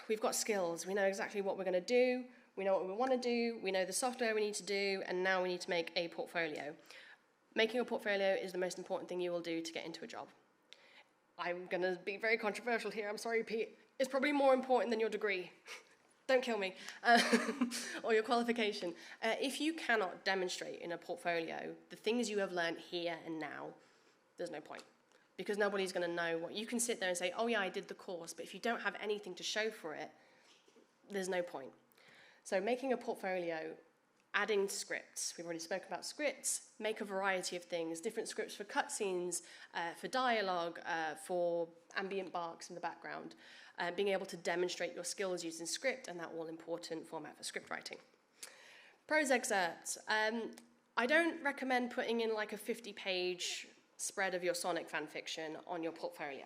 we've got skills. We know exactly what we're going to do. We know what we want to do. We know the software we need to do, and now we need to make a portfolio. Making a portfolio is the most important thing you will do to get into a job. I'm going to be very controversial here. I'm sorry, Pete. It's probably more important than your degree. Don't kill me. Or your qualification. If you cannot demonstrate in a portfolio the things you have learned here and now, there's no point. Because nobody's going to know what. You can sit there and say, oh yeah, I did the course, but if you don't have anything to show for it, there's no point. So making a portfolio adding scripts. We've already spoken about scripts. Make a variety of things, different scripts for cutscenes, for dialogue, for ambient barks in the background. Being able to demonstrate your skills using script, and that all-important format for script writing. Prose excerpts. I don't recommend putting in like a 50-page spread of your Sonic fanfiction on your portfolio.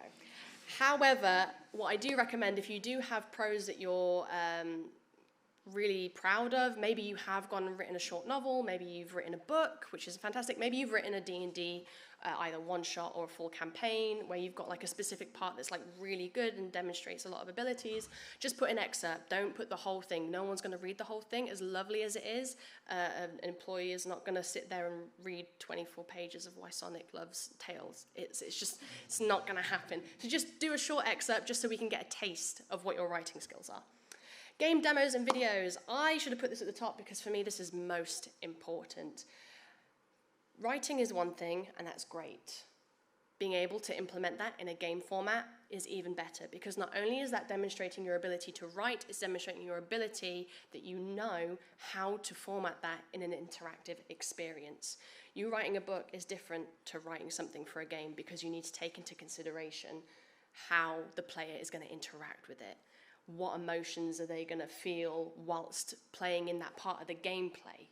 However, what I do recommend, if you do have prose that you're really proud of, maybe you have gone and written a short novel, maybe you've written a book, which is fantastic, maybe you've written a D&D, either one-shot or a full campaign, where you've got like a specific part that's like really good and demonstrates a lot of abilities, just put an excerpt, don't put the whole thing. No one's going to read the whole thing, as lovely as it is. An employee is not going to sit there and read 24 pages of why Sonic loves Tails. It's not going to happen. So just do a short excerpt just so we can get a taste of what your writing skills are. Game demos and videos. I should have put this at the top because for me this is most important. Writing is one thing, and that's great. Being able to implement that in a game format is even better, because not only is that demonstrating your ability to write, it's demonstrating your ability that you know how to format that in an interactive experience. You writing a book is different to writing something for a game, because you need to take into consideration how the player is going to interact with it. What emotions are they going to feel whilst playing in that part of the gameplay?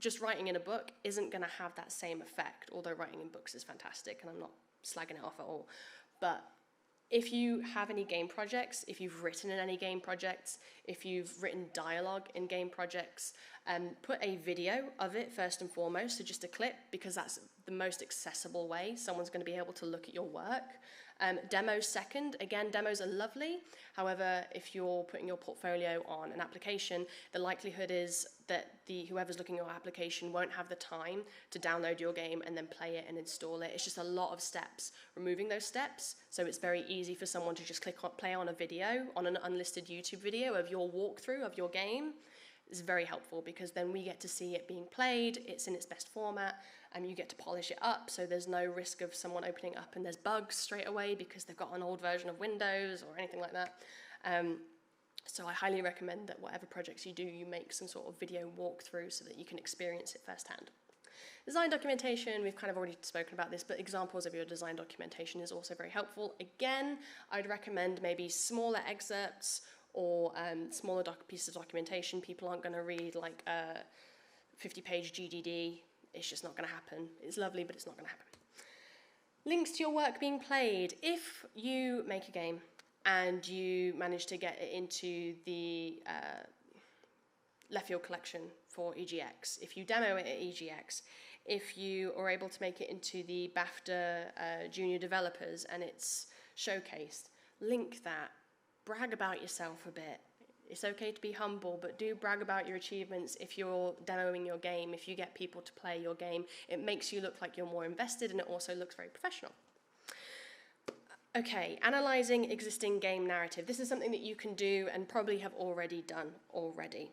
Just writing in a book isn't going to have that same effect, although writing in books is fantastic, and I'm not slagging it off at all. But if you have any game projects, if you've written in any game projects, if you've written dialogue in game projects, put a video of it first and foremost, so just a clip, because that's the most accessible way someone's going to be able to look at your work. Demos second. Again, demos are lovely. However, if you're putting your portfolio on an application, the likelihood is that whoever's looking at your application won't have the time to download your game and then play it and install it. It's just a lot of steps. Removing those steps, so it's very easy for someone to just click on play on a video, on an unlisted YouTube video of your walkthrough of your game, is very helpful, because then we get to see it being played, it's in its best format, and you get to polish it up, so there's no risk of someone opening up and there's bugs straight away because they've got an old version of Windows or anything like that. So I highly recommend that whatever projects you do, you make some sort of video walkthrough so that you can experience it firsthand. Design documentation, we've kind of already spoken about this, but examples of your design documentation is also very helpful. Again, I'd recommend maybe smaller excerpts or smaller pieces of documentation. People aren't going to read like a 50-page GDD. It's just not going to happen. It's lovely, but it's not going to happen. Links to your work being played. If you make a game and you manage to get it into the left field collection for EGX, if you demo it at EGX, if you are able to make it into the BAFTA junior developers and it's showcased, link that. Brag about yourself a bit. It's okay to be humble, but do brag about your achievements if you're demoing your game, if you get people to play your game. It makes you look like you're more invested, and it also looks very professional. Okay, analyzing existing game narrative. This is something that you can do and probably have already done already.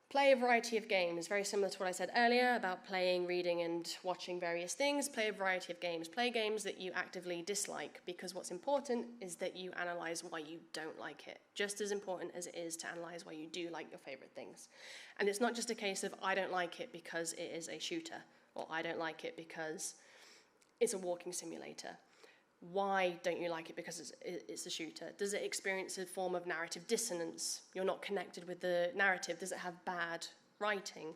Play a variety of games, very similar to what I said earlier about playing, reading, and watching various things. Play a variety of games. Play games that you actively dislike, because what's important is that you analyze why you don't like it. Just as important as it is to analyze why you do like your favorite things. And it's not just a case of, I don't like it because it is a shooter, or I don't like it because it's a walking simulator. Why don't you like it? Because it's a shooter. Does it experience a form of narrative dissonance? You're not connected with the narrative. Does it have bad writing?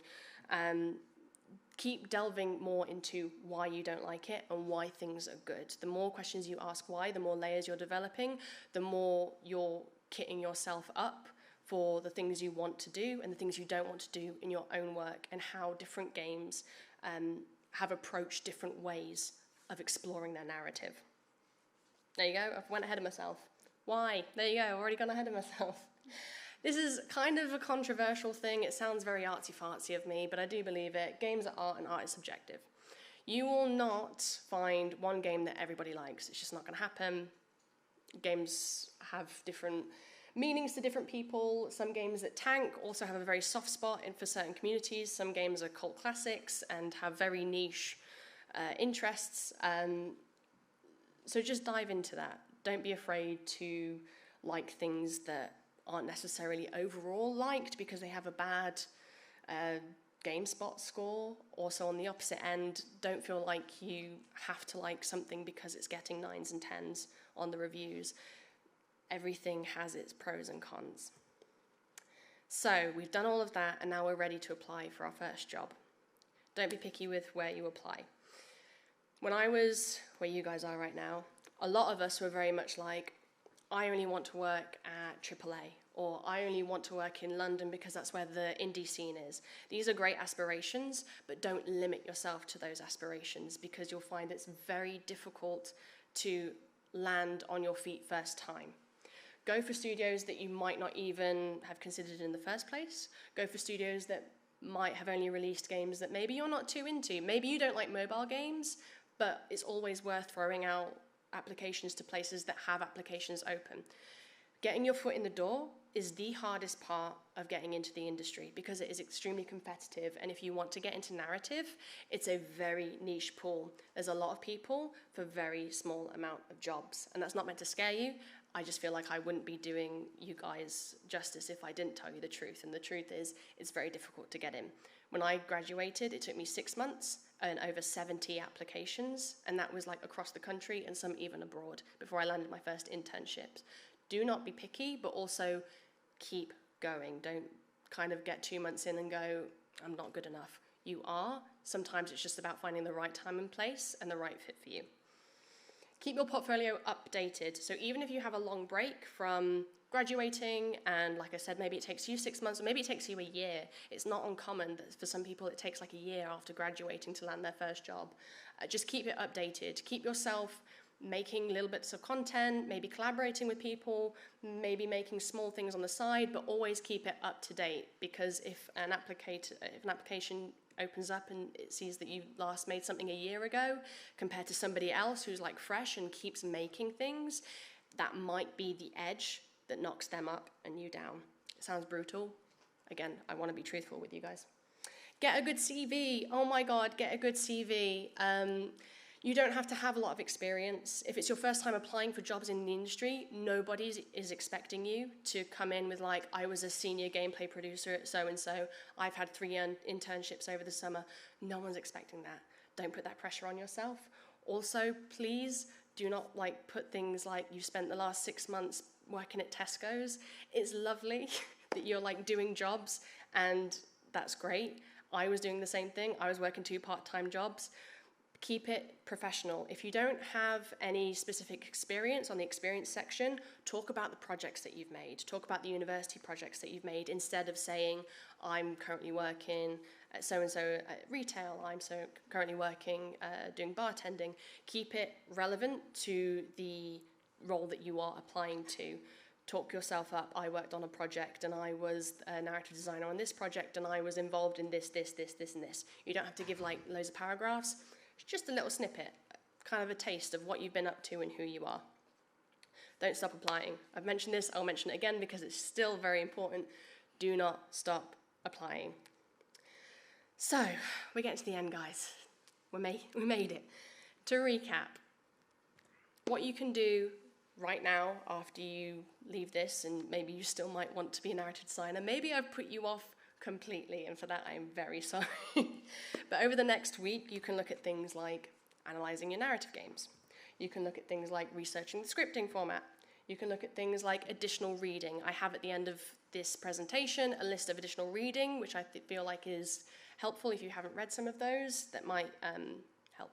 Keep delving more into why you don't like it and why things are good. The more questions you ask why, the more layers you're developing, the more you're kitting yourself up for the things you want to do and the things you don't want to do in your own work, and how different games have approached different ways of exploring their narrative. There you go, I went ahead of myself. Why? There you go, I've already gone ahead of myself. This is kind of a controversial thing. It sounds very artsy-fartsy of me, but I do believe it. Games are art, and art is subjective. You will not find one game that everybody likes. It's just not going to happen. Games have different meanings to different people. Some games that tank also have a very soft spot for certain communities. Some games are cult classics and have very niche interests. So just dive into that. Don't be afraid to like things that aren't necessarily overall liked because they have a bad GameSpot score. Also on the opposite end, don't feel like you have to like something because it's getting 9s and 10s on the reviews. Everything has its pros and cons. So we've done all of that, and now we're ready to apply for our first job. Don't be picky with where you apply. When I was where you guys are right now, a lot of us were very much like, I only want to work at AAA, or I only want to work in London because that's where the indie scene is. These are great aspirations, but don't limit yourself to those aspirations, because you'll find it's very difficult to land on your feet first time. Go for studios that you might not even have considered in the first place. Go for studios that might have only released games that maybe you're not too into. Maybe you don't like mobile games, but it's always worth throwing out applications to places that have applications open. Getting your foot in the door is the hardest part of getting into the industry, because it is extremely competitive, and if you want to get into narrative, it's a very niche pool. There's a lot of people for very small amount of jobs, and that's not meant to scare you. I just feel like I wouldn't be doing you guys justice if I didn't tell you the truth, and the truth is it's very difficult to get in. When I graduated, it took me 6 months and over 70 applications, and that was like across the country and some even abroad before I landed my first internships. Do not be picky, but also keep going. Don't kind of get 2 months in and go, I'm not good enough. You are. Sometimes it's just about finding the right time and place and the right fit for you. Keep your portfolio updated. So even if you have a long break from graduating, and like I said, maybe it takes you 6 months, or maybe it takes you a year. It's not uncommon that for some people it takes like a year after graduating to land their first job. Just keep it updated. Keep yourself making little bits of content, maybe collaborating with people, maybe making small things on the side, but always keep it up to date, because if an application opens up and it sees that you last made something a year ago compared to somebody else who's like fresh and keeps making things, that might be the edge that knocks them up and you down. It sounds brutal. Again, I want to be truthful with you guys. Get a good CV. Oh my God, get a good CV. You don't have to have a lot of experience. If it's your first time applying for jobs in the industry, nobody is expecting you to come in with like, I was a senior gameplay producer at so-and-so, I've had 3 internships over the summer. No one's expecting that. Don't put that pressure on yourself. Also, please do not like put things like you spent the last 6 months working at Tesco's. It's lovely that you're like doing jobs, and that's great. I was doing the same thing. I was working 2 part-time jobs. Keep it professional. If you don't have any specific experience on the experience section, talk about the projects that you've made. Talk about the university projects that you've made, instead of saying, I'm currently working at so-and-so at retail, I'm currently working doing bartending. Keep it relevant to the role that you are applying to. Talk yourself up. I worked on a project and I was a narrative designer on this project and I was involved in this, and this. You don't have to give like loads of paragraphs. Just a little snippet, kind of a taste of what you've been up to and who you are. Don't stop applying. I've mentioned this, I'll mention it again because it's still very important. Do not stop applying. So, we're getting to the end, guys. We made it. To recap, what you can do right now after you leave this, and maybe you still might want to be a narrative designer, maybe I've put you off completely, and for that I am very sorry. But over the next week, you can look at things like analyzing your narrative games. You can look at things like researching the scripting format. You can look at things like additional reading. I have at the end of this presentation a list of additional reading, which I feel like is helpful if you haven't read some of those. That might help.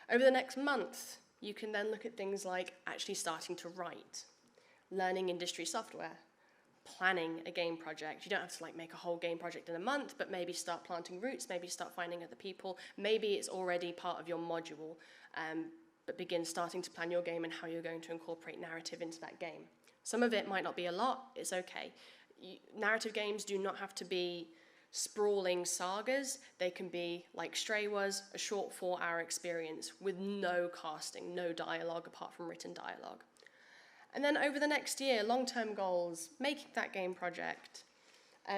Over the next month, you can then look at things like actually starting to write, learning industry software, planning a game project. You don't have to like make a whole game project in a month, but maybe start planting roots, maybe start finding other people. Maybe it's already part of your module, but begin starting to plan your game and how you're going to incorporate narrative into that game. Some of it might not be a lot, it's okay. Narrative games do not have to be sprawling sagas. They can be, like Stray was, a short 4-hour experience with no casting, no dialogue apart from written dialogue. And then over the next year, long-term goals, making that game project,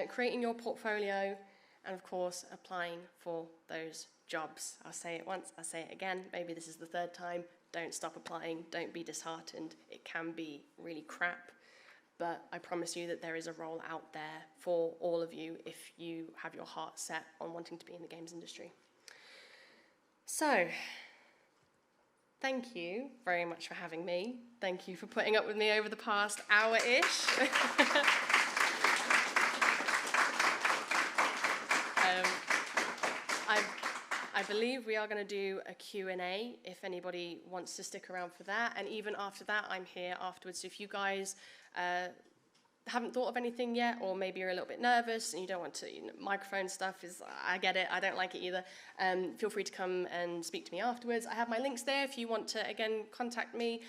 creating your portfolio, and of course, applying for those jobs. I'll say it once, I'll say it again, maybe this is the 3rd time. Don't stop applying, don't be disheartened. It can be really crap, but I promise you that there is a role out there for all of you if you have your heart set on wanting to be in the games industry. So, thank you very much for having me. Thank you for putting up with me over the past hour-ish. I believe we are going to do a Q&A if anybody wants to stick around for that. And even after that, I'm here afterwards. So if you guys haven't thought of anything yet, or maybe you're a little bit nervous and you don't want to, microphone stuff I get it, I don't like it either. Feel free to come and speak to me afterwards. I have my links there if you want to, again, contact me.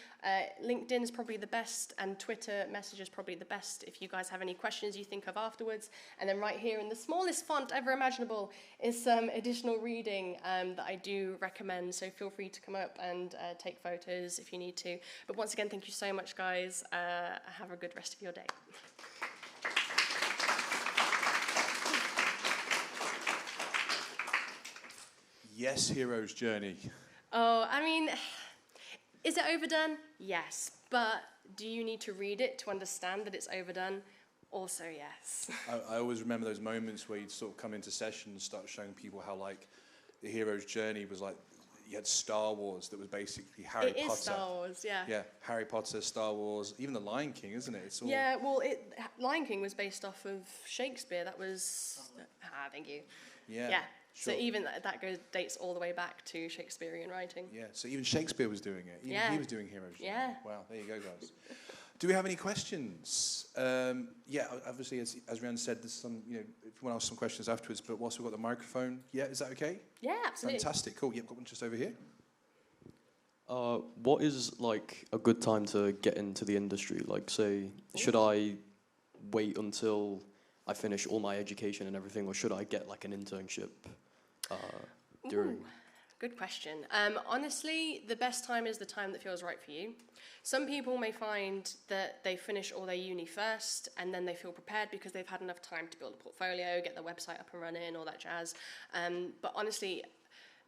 LinkedIn is probably the best, and Twitter message is probably the best if you guys have any questions you think of afterwards. And then right here in the smallest font ever imaginable is some additional reading that I do recommend. So feel free to come up and take photos if you need to. But once again, thank you so much, guys. Have a good rest of your day. Yes, hero's journey. Oh, I mean, is it overdone? Yes. But do you need to read it to understand that it's overdone? Also, yes. I always remember those moments where you'd sort of come into session and start showing people how, like, the hero's journey was like, you had Star Wars that was basically Harry Potter. It is Star Wars, yeah. Yeah, Harry Potter, Star Wars, even The Lion King, isn't it? It's all... Yeah, well, Lion King was based off of Shakespeare. That was... thank you. Yeah. Yeah. Sure. So even that dates all the way back to Shakespearean writing. Yeah, so even Shakespeare was doing it. Even he was doing heroes. Yeah. Wow, there you go, guys. Do we have any questions? Yeah, obviously, as Rhianne said, there's some, if you want to ask some questions afterwards, but whilst we've got the microphone, yeah, is that okay? Yeah, absolutely. Fantastic, cool. Yep, got one just over here. What is, like, a good time to get into the industry? Like, say, should I wait until I finish all my education and everything, or should I get, like, an internship during... Ooh, good question. Honestly, the best time is the time that feels right for you. Some people may find that they finish all their uni first and then they feel prepared because they've had enough time to build a portfolio, get their website up and running, all that jazz. But honestly,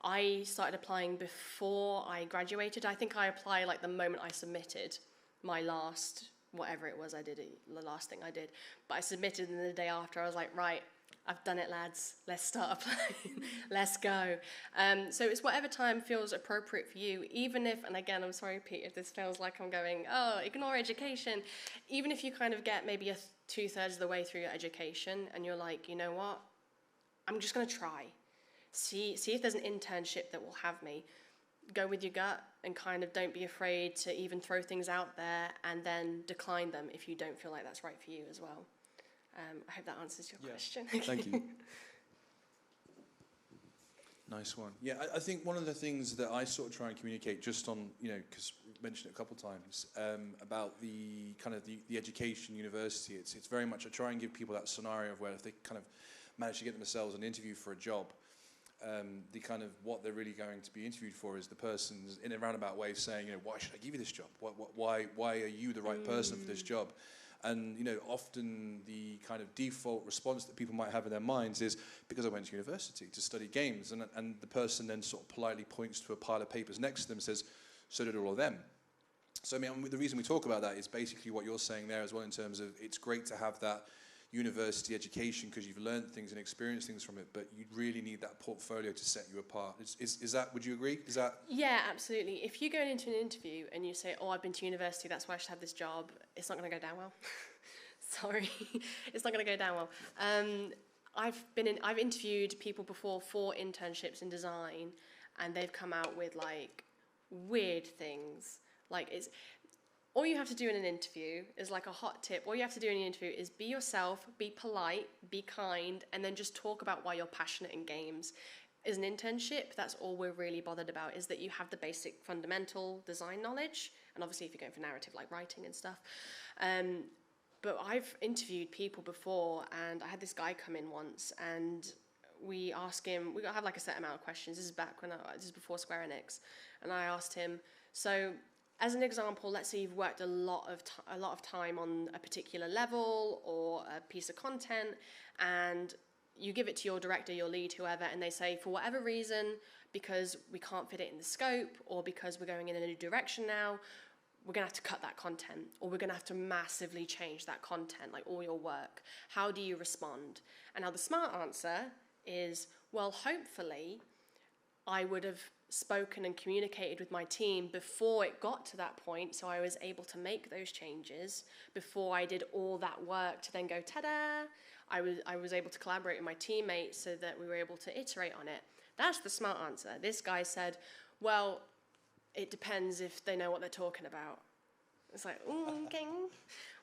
I started applying before I graduated. I think I applied like the moment I submitted my last, whatever it was I did, the last thing I did. But I submitted, and the day after I was like, right, I've done it, lads. Let's start applying. Let's go. So it's whatever time feels appropriate for you, even if, and again, I'm sorry, Pete, if this feels like I'm going, oh, ignore education. Even if you kind of get maybe 2/3 of the way through your education and you're like, you know what, I'm just going to try. See if there's an internship that will have me. Go with your gut and kind of don't be afraid to even throw things out there and then decline them if you don't feel like that's right for you as well. I hope that answers your question. Thank you. Nice one. Yeah, I think one of the things that I sort of try and communicate just on, because we mentioned it a couple of times, about the kind of the education, university, it's very much, I try and give people that scenario of where if they kind of manage to get themselves an interview for a job, the kind of what they're really going to be interviewed for is the person's in a roundabout way saying, why should I give you this job? Why are you the right person for this job? And, often the kind of default response that people might have in their minds is because I went to university to study games. And the person then sort of politely points to a pile of papers next to them and says, so did all of them. So, I mean, the reason we talk about that is basically what you're saying there as well, in terms of it's great to have that university education because you've learned things and experienced things from it, but you really need that portfolio to set you apart. Is that, would you agree? Is that? Yeah, absolutely. If you go into an interview and you say, oh, I've been to university, that's why I should have this job, it's not going to go down well. Sorry, it's not going to go down well. I've interviewed people before for internships in design, and they've come out with like weird things. Like all you have to do in an interview is like a hot tip. All you have to do in an interview is be yourself, be polite, be kind, and then just talk about why you're passionate in games. As an internship, that's all we're really bothered about, is that you have the basic fundamental design knowledge, and obviously if you're going for narrative like writing and stuff. But I've interviewed people before, and I had this guy come in once, and we asked him, we have like a set amount of questions. This is before Square Enix, and I asked him, so as an example, let's say you've worked a lot of time on a particular level or a piece of content, and you give it to your director, your lead, whoever, and they say, for whatever reason, because we can't fit it in the scope or because we're going in a new direction now, we're going to have to cut that content, or we're going to have to massively change that content, like all your work. How do you respond? And now the smart answer is, well, hopefully I would have spoken and communicated with my team before it got to that point, so I was able to make those changes before I did all that work to then go, ta-da! I was able to collaborate with my teammates so that we were able to iterate on it. That's the smart answer. This guy said, well, it depends if they know what they're talking about. It's like, okay.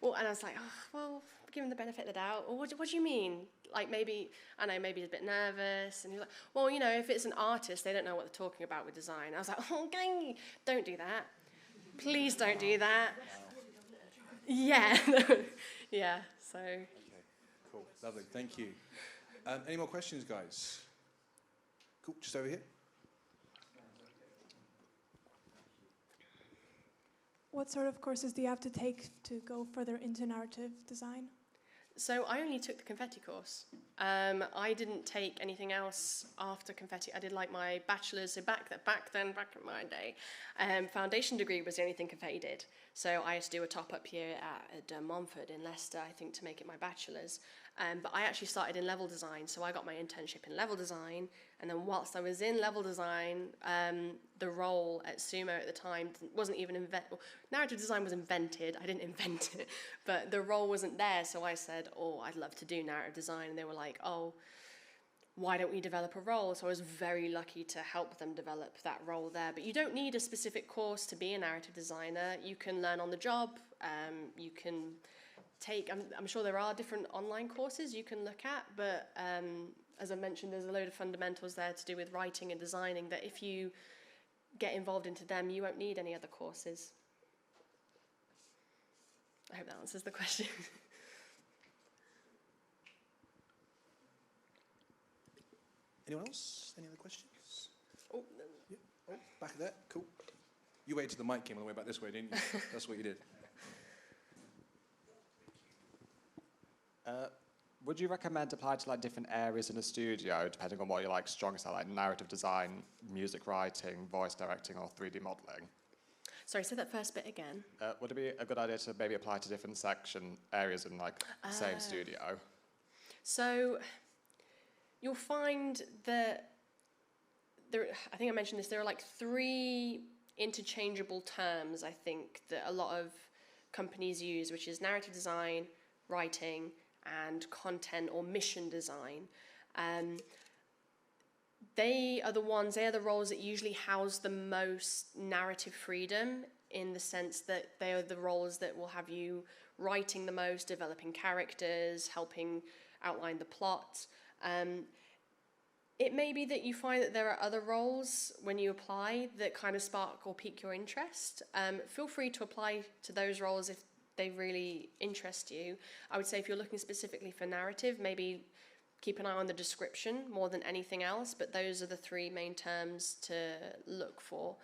Well, and I was like, oh, well, give him the benefit of the doubt. Or what do you mean? Like maybe, I know, maybe he's a bit nervous. And he was like, well, you know, if it's an artist, they don't know what they're talking about with design. I was like, okay, don't do that. Please don't do that. Yeah. Yeah, so. Okay, cool, lovely, thank you. Any more questions, guys? Cool, just over here. What sort of courses do you have to take to go further into narrative design? So I only took the Confetti course. I didn't take anything else after Confetti. I did like my bachelor's, so back in my day, foundation degree was the only thing Confetti did. So I had to do a top-up year at Montfort in Leicester, I think, to make it my bachelor's. But I actually started in level design, so I got my internship in level design, and then whilst I was in level design, the role at Sumo at the time wasn't even invented. Well, narrative design was invented, I didn't invent it, but the role wasn't there, so I said, oh, I'd love to do narrative design, and they were like, oh, why don't we develop a role? So I was very lucky to help them develop that role there. But you don't need a specific course to be a narrative designer. You can learn on the job, you can take, I'm sure there are different online courses you can look at, but as I mentioned, there's a load of fundamentals there to do with writing and designing that if you get involved into them, you won't need any other courses. I hope that answers the question. Anyone else? Any other questions? Oh, Yeah. Oh, back there, cool. You waited till the mic came all the way back this way, didn't you? That's what you did. Would you recommend applying to like different areas in a studio, depending on what you're like strongest at, like narrative design, music writing, voice directing, or 3D modeling? sorry, say that first bit again. Would it be a good idea to maybe apply to different areas in like the same studio? So you'll find that there, I think I mentioned this, there are like 3 interchangeable terms, I think, that a lot of companies use, which is narrative design, writing, and content or mission design. They are the roles that usually house the most narrative freedom, in the sense that they are the roles that will have you writing the most, developing characters, helping outline the plot. It may be that you find that there are other roles when you apply that kind of spark or pique your interest. Feel free to apply to those roles if they really interest you. I would say if you're looking specifically for narrative, maybe keep an eye on the description more than anything else, but those are the 3 main terms to look for.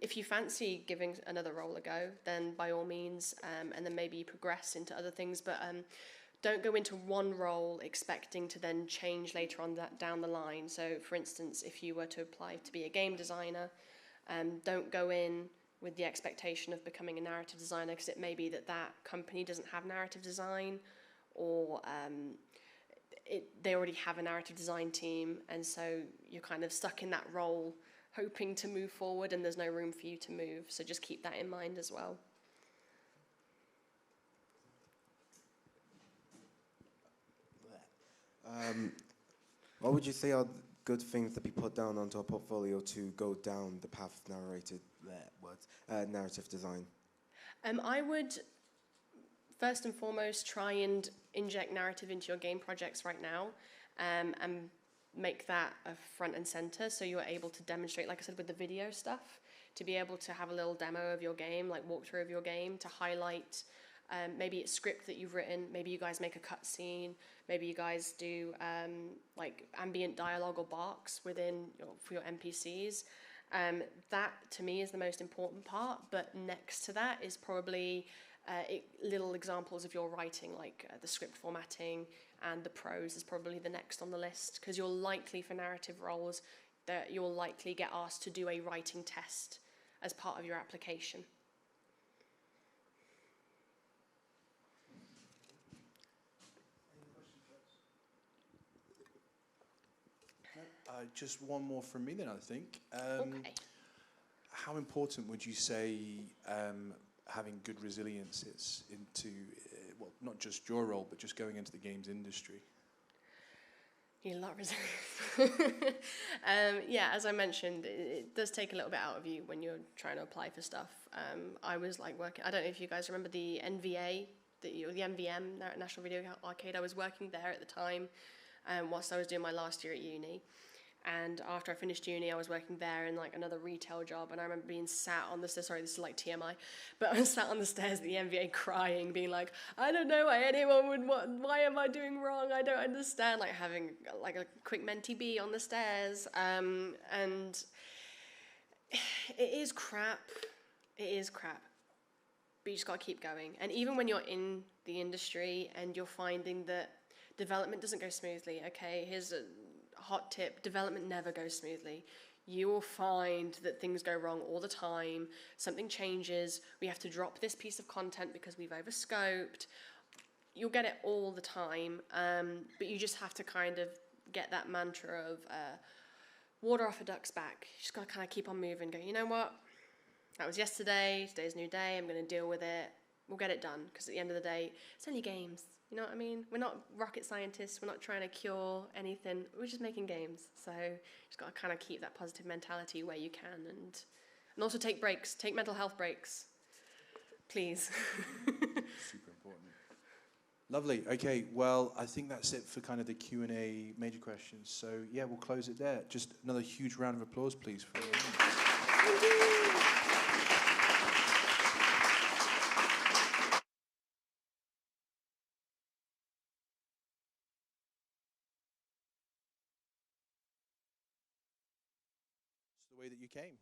If you fancy giving another role a go, then by all means, and then maybe progress into other things, but don't go into one role expecting to then change later on down the line. So for instance, if you were to apply to be a game designer, don't go in with the expectation of becoming a narrative designer, because it may be that that company doesn't have narrative design, or they already have a narrative design team, and so you're kind of stuck in that role hoping to move forward, and there's no room for you to move. So just keep that in mind as well. What would you say are good things to be put down onto a portfolio to go down the path of narrative design? I would first and foremost try and inject narrative into your game projects right now, and make that a front and center, so you're able to demonstrate, like I said, with the video stuff, to be able to have a little demo of your game, like walkthrough of your game, to highlight maybe it's script that you've written, maybe you guys make a cutscene, maybe you guys do like ambient dialogue or barks within for your NPCs. That to me is the most important part, but next to that is probably little examples of your writing, like the script formatting and the prose is probably the next on the list, because you're likely, for narrative roles, that you'll likely get asked to do a writing test as part of your application. Just one more from me then, I think. Okay. How important would you say having good resilience is into, well, not just your role, but just going into the games industry? Need a lot of resilience. Yeah, as I mentioned, it does take a little bit out of you when you're trying to apply for stuff. I was like working, I don't know if you guys remember the NVA, the NVM, National Video Arcade. I was working there at the time whilst I was doing my last year at uni. And after I finished uni, I was working there in like another retail job. And I remember being sat on the stairs, sorry, this is like TMI, but I was sat on the stairs at the NBA crying, being like, I don't know why anyone would, why am I doing wrong? I don't understand. Like having like a quick mentee bee on the stairs. And it is crap. It is crap. But you just got to keep going. And even when you're in the industry and you're finding that development doesn't go smoothly, okay, here's a hot tip: development never goes smoothly. You will find that things go wrong all the time. Something changes. We have to drop this piece of content because we've overscoped. You'll get it all the time, but you just have to kind of get that mantra of water off a duck's back. You just got to kind of keep on moving. Go, you know what? That was yesterday. Today's a new day. I'm going to deal with it. We'll get it done, because at the end of the day, it's only games. You know what I mean? We're not rocket scientists. We're not trying to cure anything. We're just making games. So you just got to kind of keep that positive mentality where you can, and also take breaks. Take mental health breaks, please. Super important. Lovely. Okay, well, I think that's it for kind of the Q&A major questions. So yeah, we'll close it there. Just another huge round of applause, please, for the way that you came.